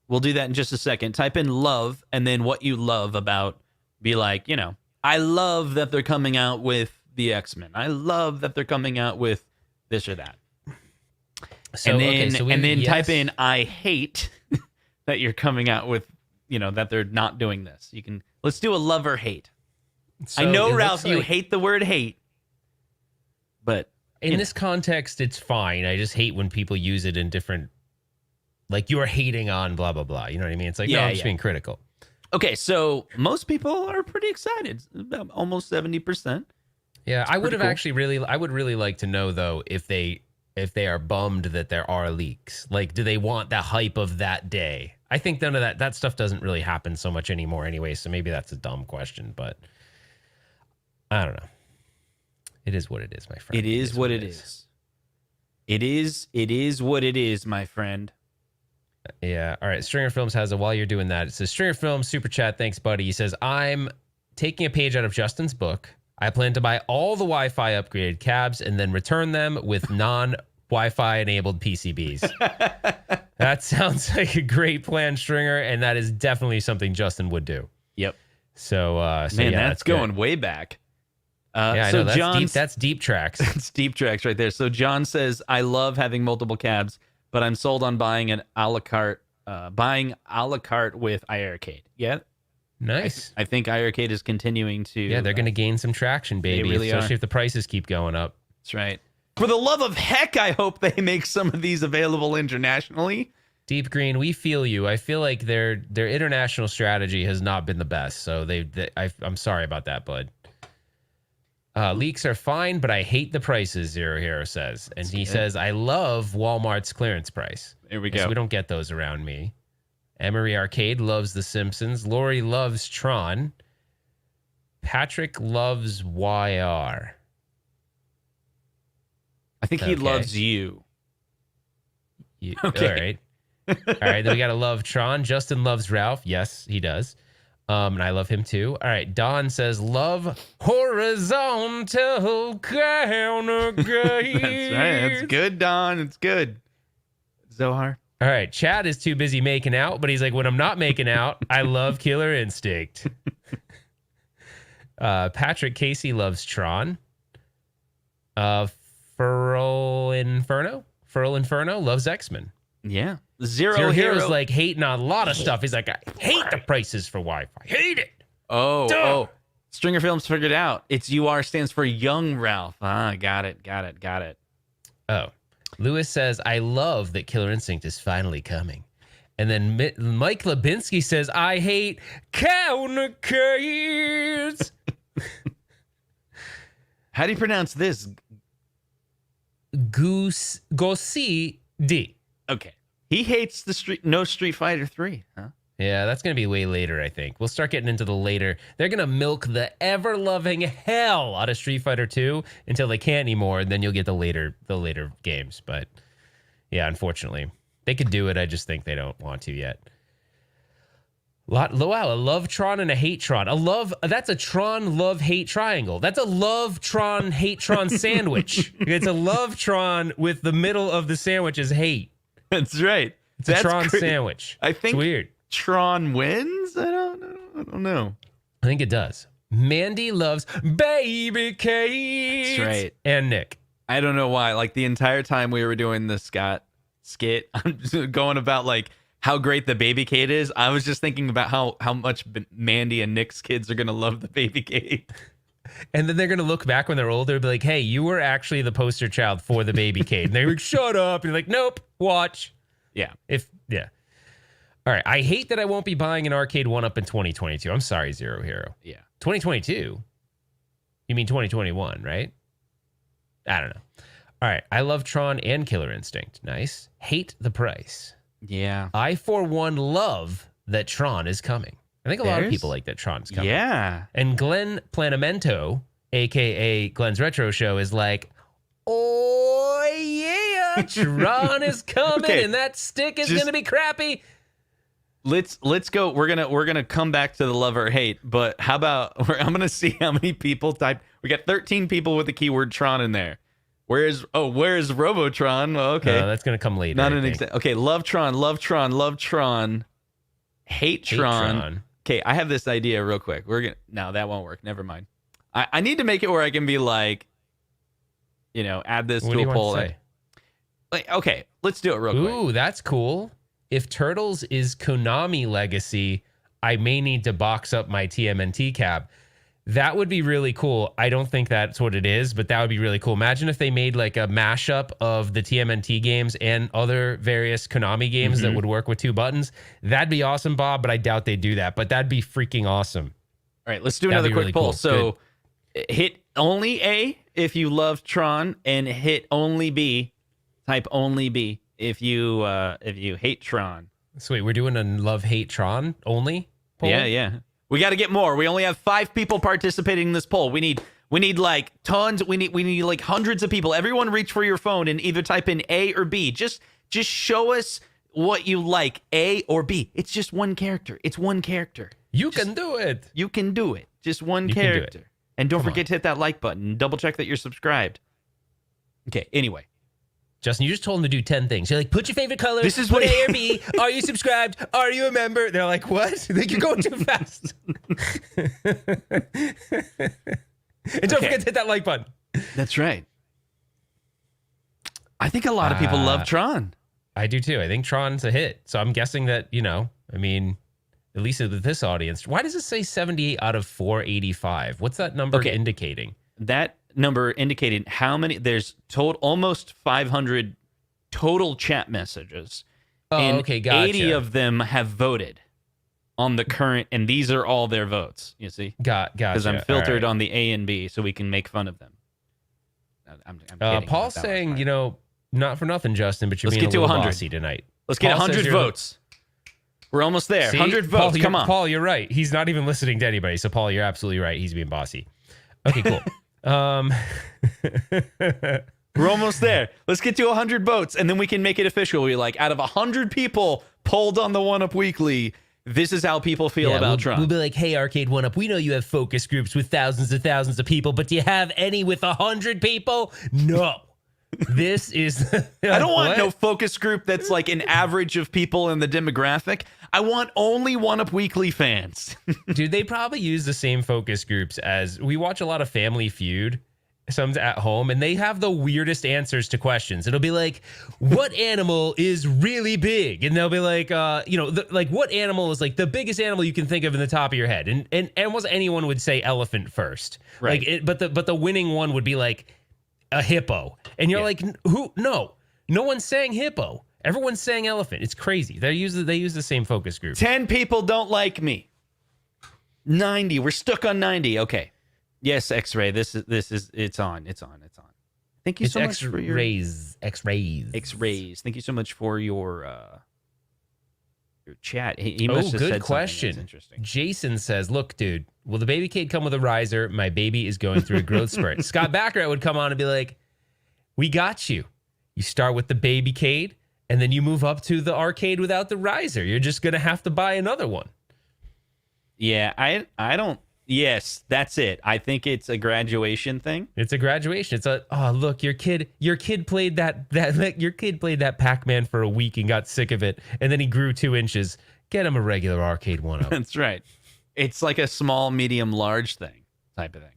We'll do that in just a second. Type in love, and then what you love about. Be like, I love that they're coming out with the X-Men. I love that they're coming out with this or that. So, and then type in I hate that you're coming out with, that they're not doing this. Let's do a love or hate. So I know, Ralph, you hate the word hate, but in this context, it's fine. I just hate when people use it in different, like you're hating on blah, blah, blah. You know what I mean? It's like, no, I'm just being critical. Okay, so most people are pretty excited, about almost 70%. Yeah, I would really like to know though if they are bummed that there are leaks. Like, do they want the hype of that day? I think none of that stuff doesn't really happen so much anymore anyway. So maybe that's a dumb question, but I don't know. It is what it is, my friend. It is what it is. It is what it is, my friend. Yeah. All right. Stringer Films has while you're doing that, it says Stringer Films super chat. Thanks, buddy. He says, I'm taking a page out of Justin's book. I plan to buy all the Wi-Fi upgraded cabs and then return them with non-Wi-Fi enabled PCBs. That sounds like a great plan, Stringer, and that is definitely something Justin would do. Yep. So man, that's going way back. Yeah, I know. That's deep tracks. It's deep tracks right there. So John says, I love having multiple cabs, but I'm sold on buying an a la carte, with iArcade. Yeah. Nice. I think iArcade is continuing to. Yeah, they're going to gain some traction, baby. They really especially are. if the prices keep going up. That's right. For the love of heck, I hope they make some of these available internationally. Deep Green, we feel you. I feel like their international strategy has not been the best. So I'm sorry about that, bud. Leaks are fine, but I hate the prices, Zero Hero says. And he says, I love Walmart's clearance price. There we go. We don't get those around me. Emery Arcade loves The Simpsons. Lori loves Tron. Patrick loves YR. I think he loves you. Okay. All right. Then we got to love Tron. Justin loves Ralph. Yes, he does. And I love him too. All right. Don says, love horizontal countercade. That's right. That's good, Don. It's good. Zohar. All right. Chad is too busy making out, but he's like, when I'm not making out, I love Killer Instinct. Patrick Casey loves Tron. Furl Inferno loves X-Men. Yeah. Zero Hero's like hating on a lot of stuff. He's like, I hate the prices for Wi-Fi. Hate it. Oh. Stringer Films figured out. It's UR stands for Young Ralph. Got it. Oh. Lewis says, I love that Killer Instinct is finally coming. And then Mike Labinski says, I hate countercades. How do you pronounce this? Gossi D. Okay. He hates the Street Fighter 3, huh? Yeah, that's going to be way later, I think. We'll start getting into the later. They're going to milk the ever-loving hell out of Street Fighter 2 until they can't anymore, and then you'll get the later games. But yeah, unfortunately. They could do it, I just think they don't want to yet. Wow, a love Tron and a hate Tron. That's a Tron love-hate triangle. That's a love Tron, hate Tron sandwich. It's a love Tron with the middle of the sandwich is hate. That's right. It's a Tron sandwich. I think it's weird. Tron wins? I don't know. I think it does. Mandy loves Baby Cade. That's right. And Nick. I don't know why. Like the entire time we were doing the Scott skit, I'm just going about like how great the Baby Cade is, I was just thinking about how much Mandy and Nick's kids are gonna love the Baby Cade. And then they're going to look back when they're older and be like, hey, you were actually the poster child for the Baby Cade. And they're like, shut up. And you're like, nope, watch. Yeah. All right. I hate that I won't be buying an Arcade 1-Up in 2022. I'm sorry, Zero Hero. Yeah. 2022? You mean 2021, right? I don't know. All right. I love Tron and Killer Instinct. Nice. Hate the price. Yeah. I, for one, love that Tron is coming. I think a lot of people like that Tron's coming. Yeah. And Glenn Planamento, a.k.a. Glenn's Retro Show, is like, oh, yeah, Tron is coming, and that stick is going to be crappy. Let's go. We're gonna come back to the love or hate, but how about I'm gonna see how many people type. We got 13 people with the keyword Tron in there. Where's Robotron? Oh, okay, that's gonna come later. Not an example. Okay, love Tron. Hate Tron. Okay, I have this idea real quick. No, that won't work. Never mind. I need to make it where I can be like, add this to a poll. Okay, let's do it real quick. Ooh, that's cool. If Turtles is Konami legacy, I may need to box up my TMNT cab. That would be really cool. I don't think that's what it is, but that would be really cool. Imagine if they made like a mashup of the TMNT games and other various Konami games that would work with 2 buttons. That'd be awesome, Bob, but I doubt they'd do that. But that'd be freaking awesome. All right, let's do another quick poll. Cool. So hit only A if you love Tron, and hit only B. Type only B if you hate Tron. Sweet, we're doing a love-hate Tron only poll? Yeah. We got to get more. We only have 5 people participating in this poll. We need like tons. We need like hundreds of people. Everyone reach for your phone and either type in A or B. Just show us what you like, A or B. It's just one character. It's one character. You can do it. You can do it. Just one character. And don't forget to hit that like button. Double check that you're subscribed. Okay, anyway. Justin, you just told them to do 10 things. You're like, put your favorite color. This is put what A or B. Are you subscribed? Are you a member? They're like, what? You're going too fast. And don't forget to hit that like button. That's right. I think a lot of people love Tron. I do too. I think Tron's a hit. So I'm guessing that, at least with this audience, why does it say 78 out of 485? What's that number indicating? That number indicated how many, there's almost 500 total chat messages. And gotcha. 80 of them have voted on the current, and these are all their votes, you see? Gotcha. Because I'm filtered on the A and B so we can make fun of them. I'm kidding. Paul's saying, not for nothing, Justin, but you're Let's being get a to little 100 bossy tonight. Let's get 100 votes. We're almost there. See? 100 votes. Paul, come on. Paul, you're right. He's not even listening to anybody. So, Paul, you're absolutely right. He's being bossy. Okay, cool. We're almost there. Let's get to 100 votes, and then we can make it official. We're like, out of 100 people polled on the 1UP Weekly, this is how people feel about Tron. We'll be like, hey, Arcade 1UP, we know you have focus groups with thousands and thousands of people, but do you have any with 100 people? No. This is... I don't want no focus group that's like an average of people in the demographic. I want only 1UP Weekly fans. Dude, they probably use the same focus groups as... We watch a lot of Family Feud, some at home, and they have the weirdest answers to questions. It'll be like, what animal is really big? And they'll be like, what animal is like the biggest animal you can think of in the top of your head? And almost anyone would say elephant first. Right. But the winning one would be like a hippo. And you're like, who? No one's saying hippo. Everyone's saying elephant. It's crazy. They use the same focus group. 10 people don't like me. 90. We're stuck on 90. Okay. Yes, X-ray. This is it's on. Thank you so much for your X-rays. Thank you so much for your chat. He must have good said question. That's interesting. Jason says, "Look, dude, will the Baby Cade come with a riser? My baby is going through a growth spurt." Scott Backer would come on and be like, "We got you. You start with the Baby Cade, and then you move up to the Arcade without the riser. You're just gonna have to buy another one." Yeah, I don't. Yes, that's it. I think it's a graduation thing. It's a graduation. It's look, your kid played that Pac-Man for a week and got sick of it, and then he grew 2 inches. Get him a regular Arcade 1UP. That's right. It's like a small, medium, large thing type of thing.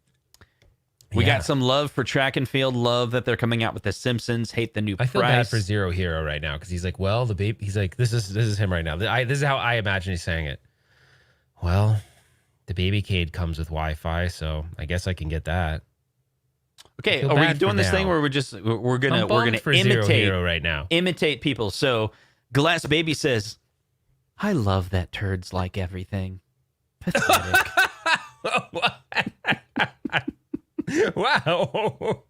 We Yeah. got some love for track and field, love that they're coming out with The Simpsons, hate the new I feel bad price. for Zero Hero right now because he's like, well, the baby. He's like, this is him right now. This is how I imagine he's saying it. Well, the Baby Cade comes with Wi-Fi, so I guess I can get that. Okay, feel are we bad doing for this thing now. where we're gonna for Zero imitate Hero right now. imitate people? So Glass Baby says, "I love that turds like everything." Pathetic. Wow.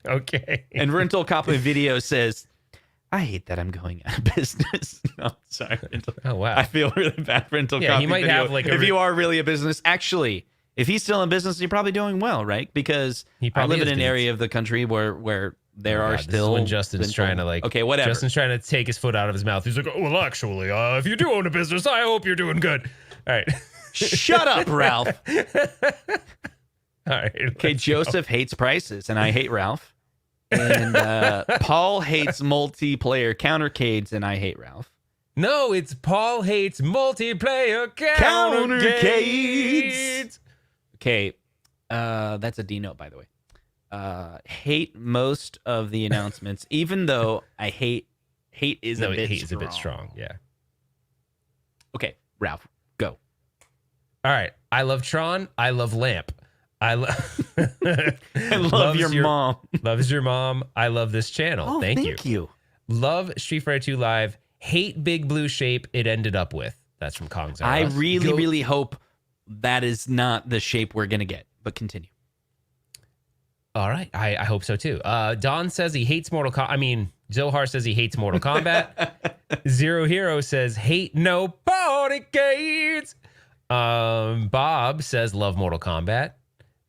Okay. And Rental Copy Video says, "I hate that I'm going out of business." No, sorry, Rental. Oh wow. I feel really bad for Rental Yeah, Copy he might Video. have, like, a if you are really a business, actually, if he's still in business, you're probably doing well, right? Because He I probably live in is, an 'cause area of the country where there Oh, are God, this is still when Justin's rental- trying to like. Okay, whatever. Justin's trying to take his foot out of his mouth. He's like, oh, well, actually, if you do own a business, I hope you're doing good. All right. Shut up, Ralph. All right. Okay, let's go. Joseph hates prices, and I hate Ralph. And Paul hates multiplayer countercades, and I hate Ralph. No, it's Paul hates multiplayer Countercades. Okay, that's a D note, by the way. Hate most of the announcements, even though I hate is a bit hate strong. is a bit strong. Yeah. Okay, Ralph, go. All right. I love Tron. I love Lamp. I love your mom. Loves your mom. I love this channel. Oh, Thank you. Love Street Fighter 2 Live. Hate Big Blue shape it ended up with. That's from Kong's R I Us. really hope that is not the shape we're gonna get. But continue. All right. I hope so too. Don says he hates Mortal Kombat. I mean, Zohar says he hates Mortal Kombat. Zero Hero says hate no party gates. Bob says love Mortal Kombat.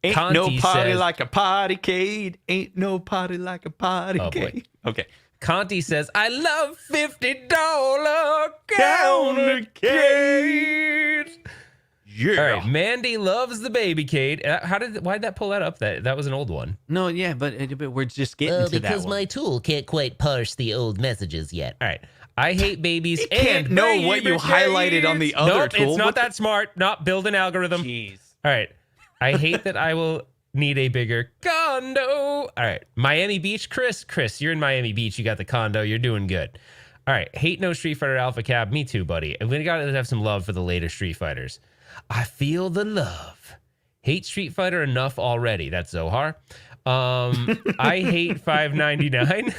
Ain't Conti no party says- like a party cade. Ain't no party like a party Oh, boy. cade. Okay. Conti says, I love $50 countercade. Yeah. All right, Mandy loves the Baby Cade. Why'd that pull that up? That was an old one. No, yeah, but we're just getting to that Because one. my tool can't quite parse the old messages yet. All right. I hate babies. It can't and know what you baby highlighted on the cades. other Nope, tool. it's not What the- that smart. Not build an algorithm. Jeez. All right. I hate that I will need a bigger condo. All right. Miami Beach. Chris, you're in Miami Beach. You got the condo. You're doing good. All right. Hate no Street Fighter Alpha Cab. Me too, buddy. And we got to have some love for the later Street Fighters. I feel the love. Hate Street Fighter enough already. That's Zohar. I hate $5.99.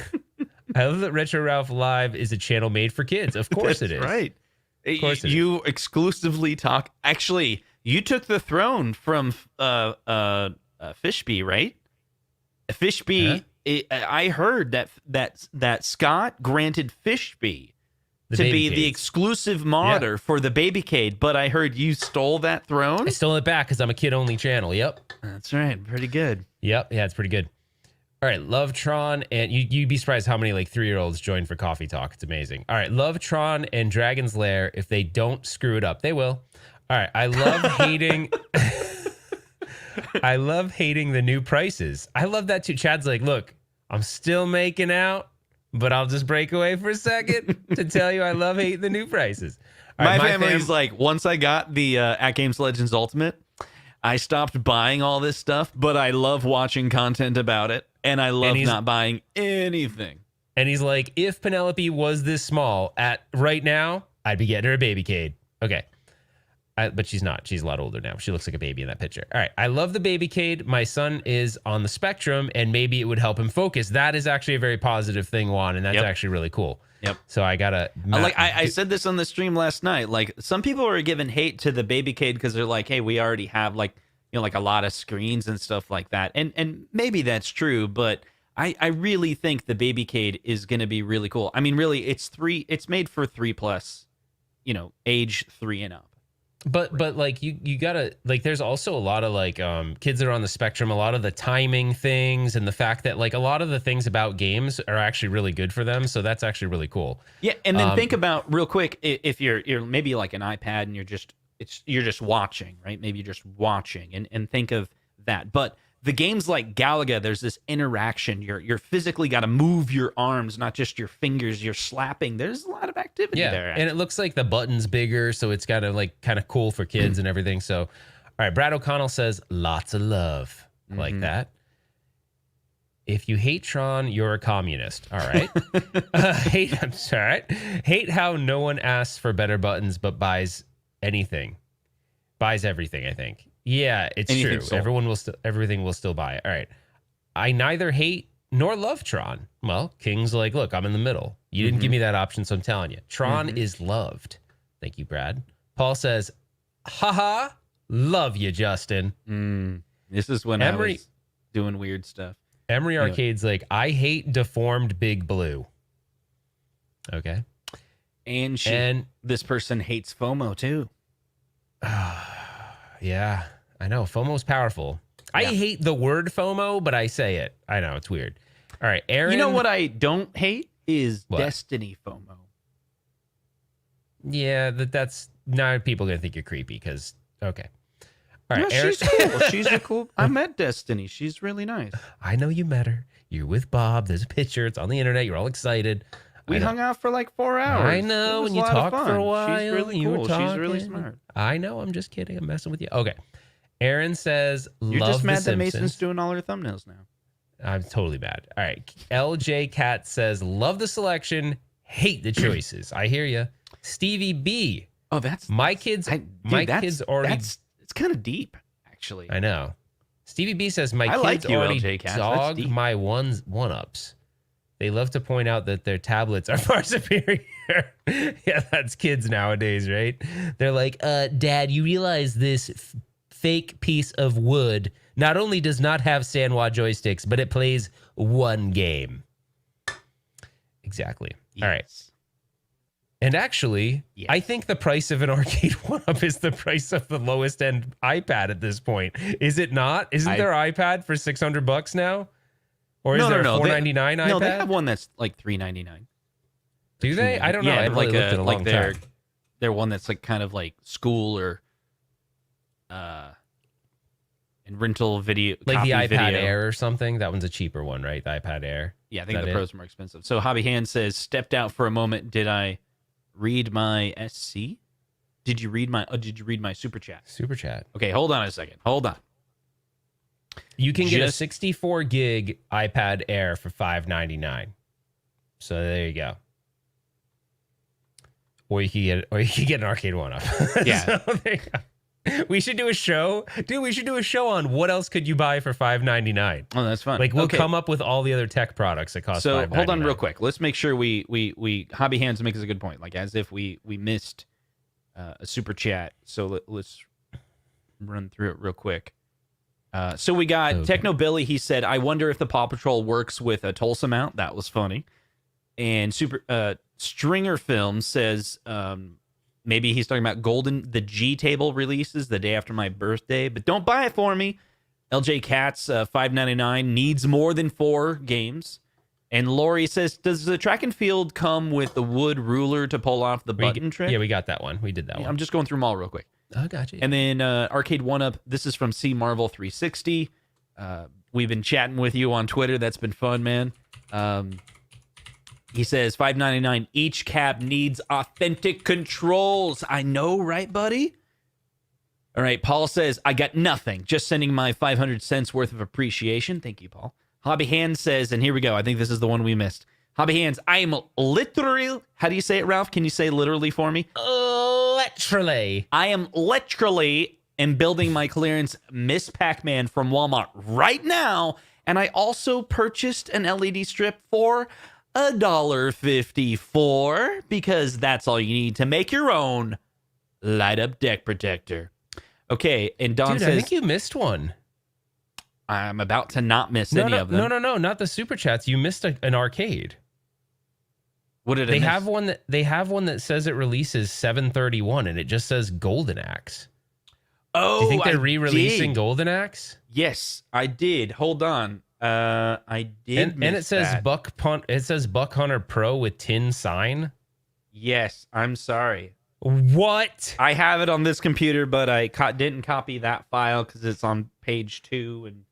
I love that Retro Ralph Live is a channel made for kids. Of course it is. Right. Of course it is. You exclusively talk. Actually, you took the throne from Fishbee, right? Fishbee. I heard that Scott granted Fishbee The to Baby be the Cades. exclusive modder for the Baby Cade, but I heard you stole that throne. I stole it back because I'm a kid-only channel. Yep. That's right. Pretty good. Yep. Yeah, it's pretty good. All right. Love Tron. And you'd be surprised how many like 3-year-olds join for coffee talk. It's amazing. All right. Love Tron and Dragon's Lair. If they don't screw it up, they will. All right. I love hating. I love hating the new prices. I love that too. Chad's like, look, I'm still making out, but I'll just break away for a second to tell you I love hating the new prices. All right, My family's like, once I got the At Games Legends Ultimate, I stopped buying all this stuff, but I love watching content about it, and I love not buying anything. And he's like, if Penelope was this small at right now, I'd be getting her a Baby Cade. Okay. But she's not. She's a lot older now. She looks like a baby in that picture. All right. I love the Baby Cade. My son is on the spectrum, and maybe it would help him focus. That is actually a very positive thing, Juan, and that's actually really cool. Yep. So I gotta I said this on the stream last night. Like, some people are giving hate to the Baby Cade because they're like, hey, we already have like a lot of screens and stuff like that. And maybe that's true, but I really think the Baby Cade is gonna be really cool. I mean, really, it's made for 3+, age 3 and up. But like you gotta like, there's also a lot of like kids that are on the spectrum, a lot of the timing things and the fact that like a lot of the things about games are actually really good for them. So that's actually really cool. Yeah, and then think about real quick, if you're maybe like an iPad and you're just watching, right? Maybe you're just watching and think of that. But the games like Galaga, there's this interaction. You're physically got to move your arms, not just your fingers. You're slapping. There's a lot of activity there. And it looks like the button's bigger, so it's got to like kind of cool for kids and everything. So, all right, Brad O'Connell says lots of love. I like that. If you hate Tron, you're a communist. All right. I'm sorry. Hate how no one asks for better buttons but buys anything. Buys everything, I think. Yeah, it's Anything true. sold. Everything will still buy it. All right. I neither hate nor love Tron. Well, King's like, look, I'm in the middle. You didn't give me that option, so I'm telling you. Tron is loved. Thank you, Brad. Paul says, haha, love you, Justin. This is when I was doing weird stuff. Emery Anyway. Arcade's like, I hate deformed Big Blue. Okay. And this person hates FOMO too. Yeah, I know. FOMO's powerful. I hate the word FOMO, but I say it. I know, it's weird. All right, Aaron. You know what I don't hate is What? Destiny FOMO. Yeah, that's now people are going to think you're creepy because, okay. All right, No, Aaron. she's cool. She's a cool. I met Destiny. She's really nice. I know you met her. You're with Bob. There's a picture. It's on the internet. You're all excited. We hung out for like 4 hours. I know, It was and you a lot of talked for a fun. while. She's really You were cool. She's really talking. smart. I know. I'm just kidding. I'm messing with you. Okay. Aaron says, You're love just The mad that Simpsons. Mason's doing all her thumbnails now. I'm totally mad. All right. LJ Cat says, love the selection, hate the choices. I hear you. Stevie B. Oh, that's My kids. Kids already. It's kind of deep, actually. I know. Stevie B says, my I kids like you, already LJ Cat. That's dog deep. my one-ups. They love to point out that their tablets are far superior. Yeah, that's kids nowadays, right? They're like, Dad, you realize this fake piece of wood not only does not have Sanwa joysticks, but it plays one game. Exactly. All right. Yes. And actually, Yes. I think the price of an Arcade 1-up is the price of the lowest end iPad at this point. Is it not? Isn't there iPad for $600 now? Or is there a $499 iPad? No, they have one that's like $399. Do they? I don't know. I haven't really looked in a long time. They're one that's like kind of like school or and rental video, Like the copy iPad video. Air or something. That one's a cheaper one, right? The iPad Air. Yeah, I think Is the that Pro's are more expensive. So Hobby Hand says, stepped out for a moment. Did I read my SC? Did you read my super chat? Super chat. Okay, hold on a second. Hold on. You can get a Just- 64 gig iPad Air for $599. So there you go. Or you can get an Arcade 1-up. Yeah. So there you go. We should do a show. Dude, we should do a show on what else could you buy for $599. Oh, that's fun. Like we'll Okay. come up with all the other tech products that cost So $599. hold on real quick. Let's make sure we Hobby Hands makes a good point. Like as if we missed a super chat. So let's run through it real quick. So we got Okay. Techno Billy. He said, "I wonder if the Paw Patrol works with a Tulsa mount." That was funny. And Stringer Film says maybe he's talking about Golden. The G Table releases the day after my birthday, but don't buy it for me. LJ Katz $5.99 needs more than 4 games. And Lori says, "Does the track and field come with the wood ruler to pull off the button trick?" Yeah, we got that one. We did that one. I'm just going through them all real quick. Oh, gotcha. And then Arcade 1-up. This is from C Marvel 360. We've been chatting with you on Twitter. That's been fun, man. He says $5.99 each cap needs authentic controls. I know, right, buddy? All right. Paul says, "I got nothing. Just sending my 500 cents worth of appreciation." Thank you, Paul. Hobby Hands says, and here we go. I think this is the one we missed. Hobby Hands, I am literally, how do you say it, Ralph? Can you say literally for me? Literally. I am literally building my clearance Miss Pac-Man from Walmart right now. And I also purchased an LED strip for $1.54 because that's all you need to make your own light up deck protector. Okay, and Don Dude, says, I think you missed one. I'm about to not miss any of them. No, not the super chats. You missed an arcade. What did I They miss? have one that says it releases 7/31 and it just says Golden Axe. Oh, Do you think they're I re-releasing did. Golden Axe? Yes, I did. Hold on. I did. And it miss says that. Buck Hunter Pro with tin sign. Yes, I'm sorry. What? I have it on this computer, but I didn't copy that file because it's on page 2. And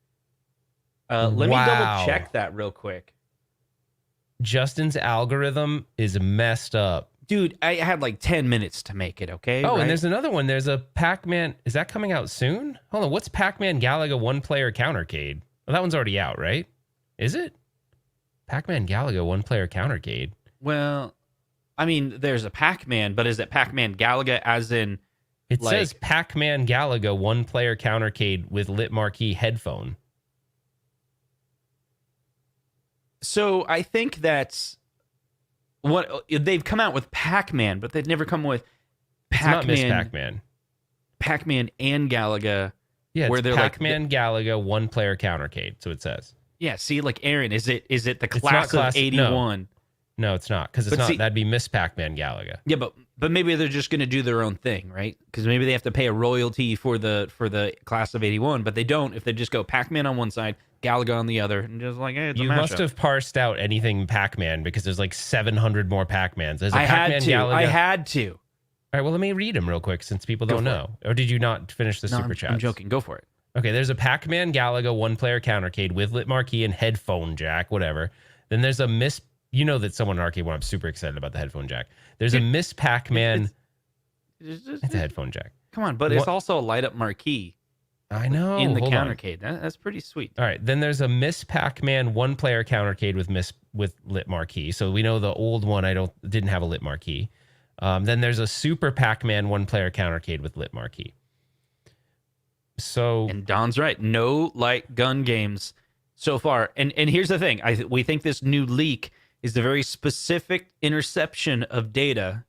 let me Wow. double check that real quick. Justin's algorithm is messed up. Dude, I had like 10 minutes to make it, okay? Oh, right? and there's another one. There's a Pac-Man. Is that coming out soon? Hold on. What's Pac-Man Galaga one-player countercade? Well, that one's already out, right? Is it? Pac-Man Galaga one-player countercade. Well, I mean, there's a Pac-Man, but is it Pac-Man Galaga as in... It like, says Pac-Man Galaga one-player countercade with lit marquee headphone. So I think that's... what they've come out with Pac-Man, but they've never come with It's not Miss Pac-Man. Pac-Man and Galaga. Yeah, where it's they're Pac-Man Galaga one-player countercade, so it says. Yeah, see, like, Aaron, is it the It's not class of class- 81? No, it's not, because it's But not. see- That'd be Miss Pac-Man Galaga. Yeah, but maybe they're just going to do their own thing, right? Because maybe they have to pay a royalty for the class of 81, but they don't if they just go Pac-Man on one side, Galaga on the other, and just like, hey, it's You a mashup. must have parsed out anything Pac-Man because there's like 700 more Pac-Mans. There's a I Pac-Man had to. Galaga. I had to. All right, well, let me read them real quick since people Go don't for know. Or did you not finish the No, super chat? I'm joking. Go for it. Okay, there's a Pac-Man Galaga one-player countercade with lit marquee and headphone jack, whatever. Then there's a Miss... You know that someone in Arcade1up, I'm super excited about the headphone jack. There's a Miss Pac-Man... It's a headphone jack. Come on, but it's What- also a light-up marquee I know. in the hold on. countercade. That's pretty sweet. All right, then there's a Miss Pac-Man one-player countercade with lit marquee. So we know the old one didn't have a lit marquee. Then there's a Super Pac-Man one-player countercade with lit marquee. So And Don's right. No light gun games so far. And here's the thing. We think this new leak is a very specific interception of data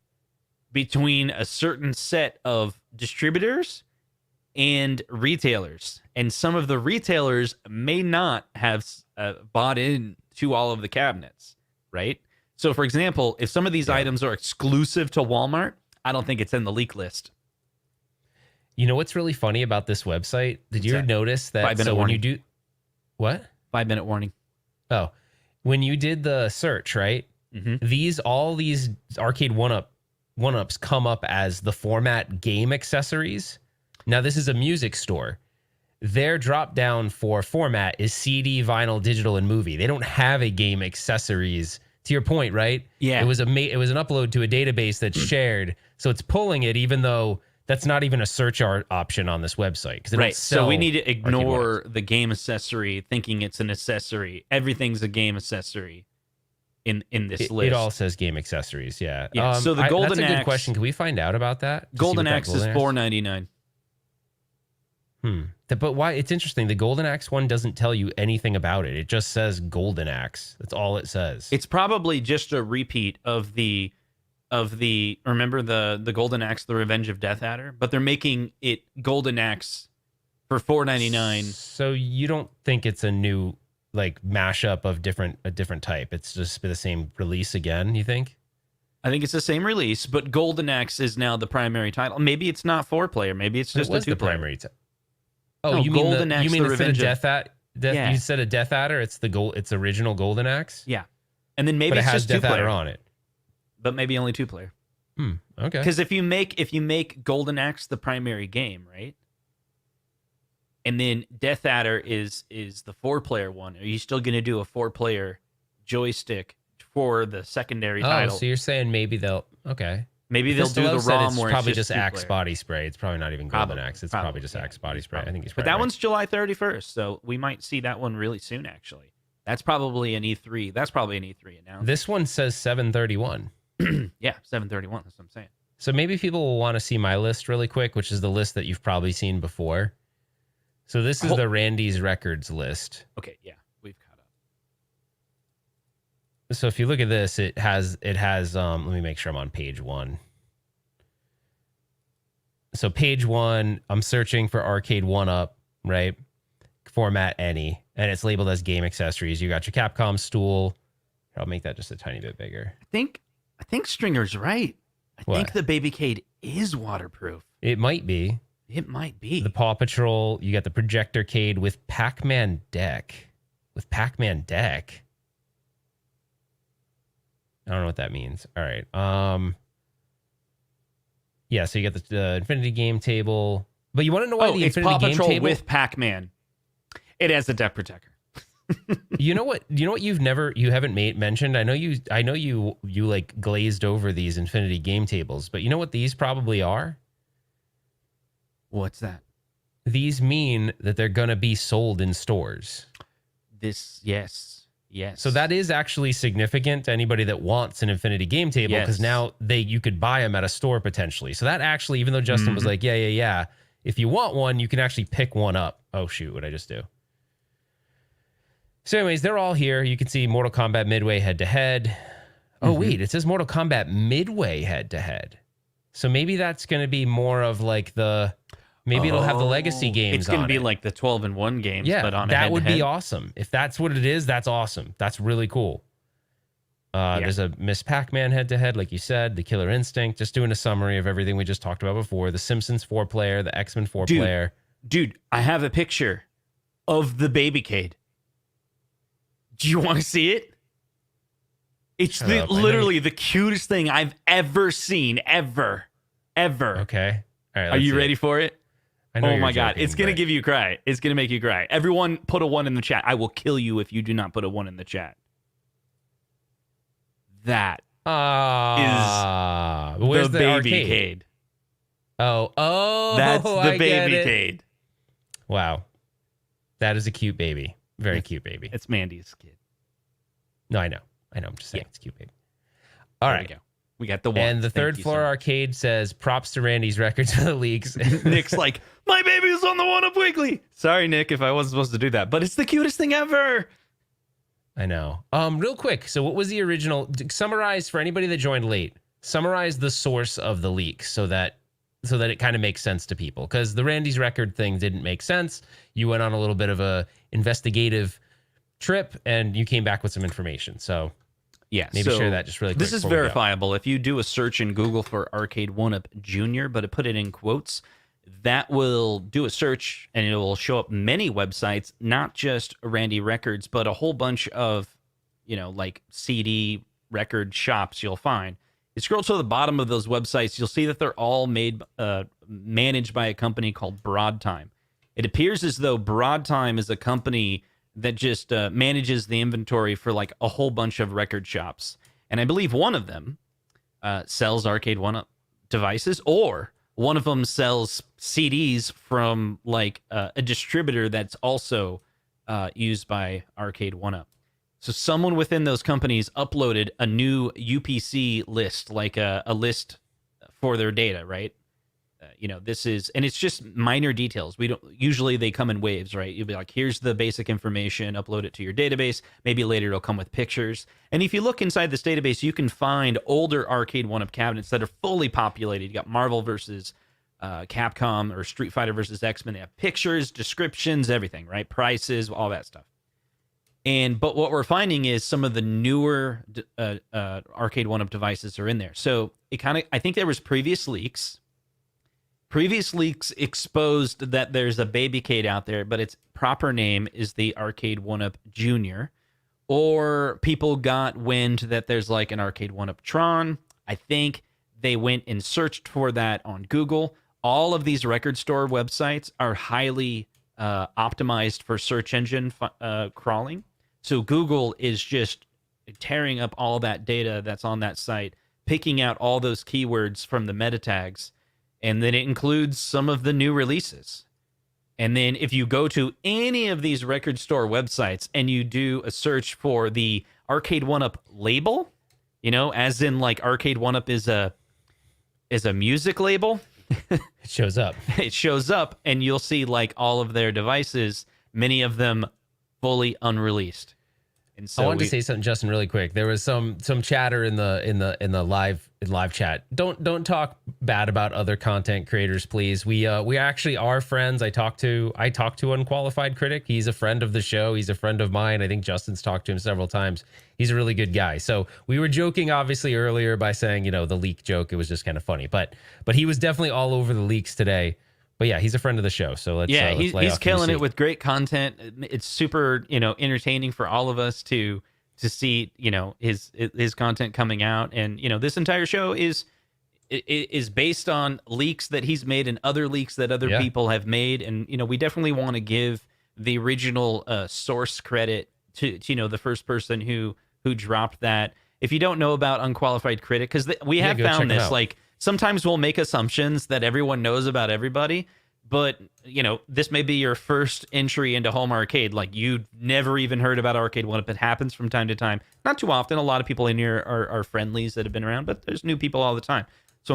between a certain set of distributors and retailers. And some of the retailers may not have bought into all of the cabinets, right? So, for example, if some of these items are exclusive to Walmart, I don't think it's in the leak list. you know what's really funny about this website? Did you that? notice that? 5-minute So when you warning. do what? 5-minute warning. Oh, when you did the search, right? Mhm. All these Arcade one-ups come up as the format game accessories. Now this is a music store. Their drop down for format is CD, vinyl, digital, and movie. They don't have a game accessories. To your point, right? Yeah. It was an upload to a database that's shared, so it's pulling it, even though that's not even a search option on this website. Because Right. So we need to Arcade ignore one-ups. the game accessory, thinking it's an accessory. Everything's a game accessory in this list. It all says game accessories. Yeah. Yeah, so the Golden That's a good Axe- question. Can we find out about that? To see Golden what that Axe is $4.99. But why? It's interesting. The Golden Axe one doesn't tell you anything about it. It just says Golden Axe. That's all it says. It's probably just a repeat of the remember the Golden Axe, the Revenge of Death Adder, but they're making it Golden Axe for $4.99. So you don't think it's a new like mashup of a different type? It's just the same release again, you think? I think it's the same release, but Golden Axe is now the primary title. Maybe it's not 4-player. Maybe it's just It was a 2-player. the primary type. Oh, No, you mean Golden Axe, you mean the instead of Revenge of- Yeah. You said a Death Adder, it's it's original Golden Axe? Yeah, and then maybe But it it's has just Death Adder 2-player, on it. but maybe only 2-player. Okay. Because if you make Golden Axe the primary game, right, and then Death Adder is the 4-player one, are you still going to do a 4-player joystick for the secondary title? So you're saying maybe Maybe they'll do the Crystal said ROM it's where probably it's just Axe 2-player. body spray. It's probably not even Golden Probably, Axe. It's probably, probably just yeah. Axe body spray. I think he's But probably that right. one's July 31st, so we might see that one really soon. Actually, that's probably an E3. That's probably an E3 announcement. This one says 731. Yeah, 731. That's what I'm saying. So maybe people will want to see my list really quick, which is the list that you've probably seen before. So this is the Randy's Records list. Okay, yeah, we've caught up. So if you look at this, it has let me make sure I'm on page 1. So page 1, I'm searching for Arcade1up, right? Format any, and it's labeled as game accessories. You got your Capcom stool. I'll make that just a tiny bit bigger. I think Stringer's right. I What? think the Baby Cade is waterproof. It might be. It might be. The Paw Patrol, you got the Projector Cade with Pac-Man deck. With Pac-Man deck. I don't know what that means. All right. Yeah, so you got the Infinity Game Table. But you want to know why the it's Infinity Paw Game Patrol Table? with Pac-Man. It has the deck protector. You know what? You know what you haven't mentioned. I know you like glazed over these Infinity game tables, but you know what these probably are? What's that? These mean that they're gonna be sold in stores. Yes. So that is actually significant to anybody that wants an Infinity game table, because now you could buy them at a store potentially. So that actually, even though Justin was like, yeah, if you want one, you can actually pick one up. Oh shoot, what'd I just do? So anyways, they're all here. You can see Mortal Kombat Midway head-to-head. Oh, wait, it says Mortal Kombat Midway head-to-head. So maybe that's going to be more of like maybe it'll have the legacy games. It's going to be like the 12-in-1 games, yeah, but on that a would be head-to-head. awesome. If that's what it is, that's awesome. That's really cool. There's a Miss Pac-Man head-to-head, like you said, the Killer Instinct, just doing a summary of everything we just talked about before, the Simpsons 4-player, the X-Men 4-player. Dude, I have a picture of the Baby Cade. Do you want to see it? It's literally the cutest thing I've ever seen, ever. Okay. All right. Are you ready for it? I know Oh you're my God. joking, It's going to but- give you a cry. It's going to make you cry. Everyone put a 1 in the chat. I will kill you if you do not put a 1 in the chat. That where's the the Baby arcade? Cade. Oh, That's the I get Baby it. Cade. Wow. That is a cute baby. Very cute baby. It's Mandy's kid. No, I know. I'm just saying it's a cute baby. All There right. we go. We got the 1. And the Thank third you floor so much. arcade says props to Randy's records for the leaks. Nick's like, my baby was on the 1-Up Wiggly. Sorry, Nick, if I wasn't supposed to do that, but it's the cutest thing ever. I know. Real quick. So what was the original? Summarize for anybody that joined late. Summarize the source of the leaks so that it kind of makes sense to people. Because the Randy's record thing didn't make sense. You went on a little bit of a investigative trip and you came back with some information. So Yeah, maybe share that just really quick. This is before we go. verifiable. If you do a search in Google for Arcade1up Junior, but put it in quotes, that will do a search and it will show up many websites, not just Randy Records, but a whole bunch of, like CD record shops you'll find. You scroll to the bottom of those websites, you'll see that they're all managed by a company called Broadtime. It appears as though Broadtime is a company that just manages the inventory for like a whole bunch of record shops. And I believe one of them sells Arcade1up devices, or one of them sells CDs from like a distributor that's also used by Arcade1up. So someone within those companies uploaded a new UPC list, like a list for their data, right? This is, and it's just minor details. Usually they come in waves, right? You'll be like, here's the basic information, upload it to your database. Maybe later it'll come with pictures. And if you look inside this database, you can find older Arcade1up cabinets that are fully populated. You got Marvel versus Capcom, or Street Fighter versus X-Men. They have pictures, descriptions, everything, right? Prices, all that stuff. But what we're finding is some of the newer Arcade1up devices are in there. So I think there was previous leaks. Previous leaks exposed that there's a Baby Cade out there, but its proper name is the Arcade1up Junior. Or people got wind that there's like an Arcade1up Tron. I think they went and searched for that on Google. All of these record store websites are highly optimized for search engine crawling. So Google is just tearing up all that data that's on that site, picking out all those keywords from the meta tags, and then it includes some of the new releases. And then if you go to any of these record store websites and you do a search for the Arcade1up label, as in like Arcade1up is a music label, It shows up. it shows up and you'll see like all of their devices, many of them fully unreleased. And so I wanted to say something, Justin, really quick. There was some chatter in the live chat. Don't talk bad about other content creators, please. We actually are friends. I talk to Unqualified Critic. He's a friend of the show. He's a friend of mine. I think Justin's talked to him several times. He's a really good guy. So we were joking obviously earlier by saying, the leak joke. It was just kind of funny, but he was definitely all over the leaks today. But yeah, he's a friend of the show. So let's he's killing it with great content. It's super, entertaining for all of us to see, his content coming out. And, this entire show is based on leaks that he's made and other leaks that other people have made. And, we definitely want to give the original source credit to the first person who dropped that. If you don't know about Unqualified Critic, because we have found this, like sometimes we'll make assumptions that everyone knows about everybody, but this may be your first entry into home arcade. Like you've never even heard about Arcade1up. It happens from time to time, not too often. A lot of people in here are friendlies that have been around, but there's new people all the time. So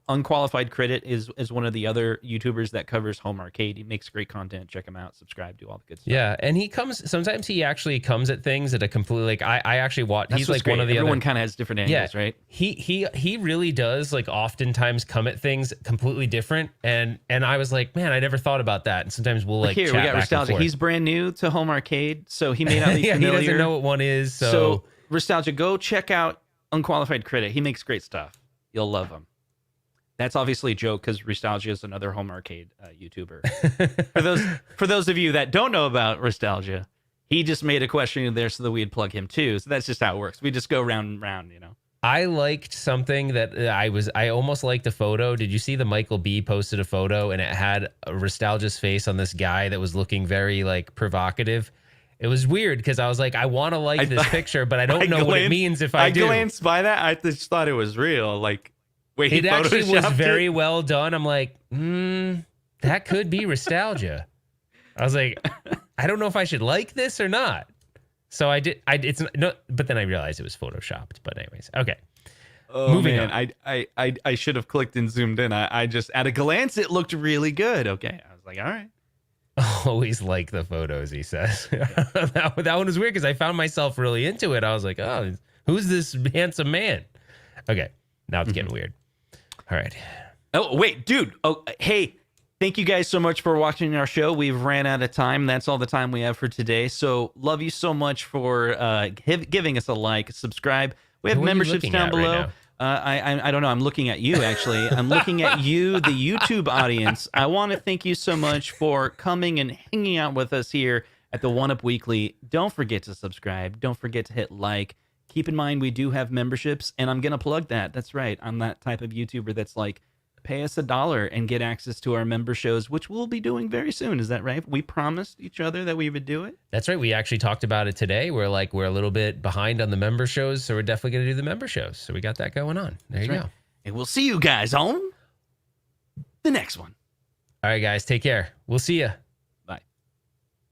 Unqualified Critic is one of the other YouTubers that covers home arcade. He makes great content. Check him out. Subscribe. Do all the good stuff. Yeah, and sometimes he actually comes at things at a completely, like, I actually watch. He's like one of the Everyone kind of has different angles, right? He really does, like, oftentimes come at things completely different. And I was like, man, I never thought about that. And sometimes we'll like here chat we got Nostalgia. He's brand new to home arcade, so he may not be familiar. He doesn't know what one is. So Nostalgia, go check out Unqualified Critic. He makes great stuff. You'll love him. That's obviously a joke because Nostalgia is another home arcade YouTuber. For those of you that don't know about Nostalgia, he just made a question in there so that we'd plug him too. So that's just how it works. We just go round and round, I liked something that I almost liked a photo. Did you see the Michael B posted a photo and it had Nostalgia's face on this guy that was looking very like provocative? It was weird because I was like, I want to like this picture, but I don't know what it means if I do. I glanced by that. I just thought it was real. Like, wait, it actually was very well done. I'm like, that could be Nostalgia. I was like, I don't know if I should like this or not. So I did. But then I realized it was photoshopped. But anyways, okay. Oh, moving on. I should have clicked and zoomed in. I just at a glance it looked really good. Okay, I was like, all right. Always like the photos, he says. that one was weird because I found myself really into it. I was like, oh, who's this handsome man? Okay, now it's getting weird. All right. Oh, wait, dude. Oh, hey, thank you guys so much for watching our show. We've ran out of time. That's all the time we have for today. So love you so much for giving us a like, subscribe. We have memberships down below. I don't know. I'm looking at you, actually. I'm looking at you, the YouTube audience. I want to thank you so much for coming and hanging out with us here at the 1UP Weekly. Don't forget to subscribe. Don't forget to hit like. Keep in mind, we do have memberships, and I'm going to plug that. That's right. I'm that type of YouTuber that's like, pay us $1 and get access to our member shows, which we'll be doing very soon. Is that right? We promised each other that we would do it. That's right. We actually talked about it today. We're a little bit behind on the member shows, so we're definitely going to do the member shows. So we got that going on. There you go. And we'll see you guys on the next one. All right, guys. Take care. We'll see you.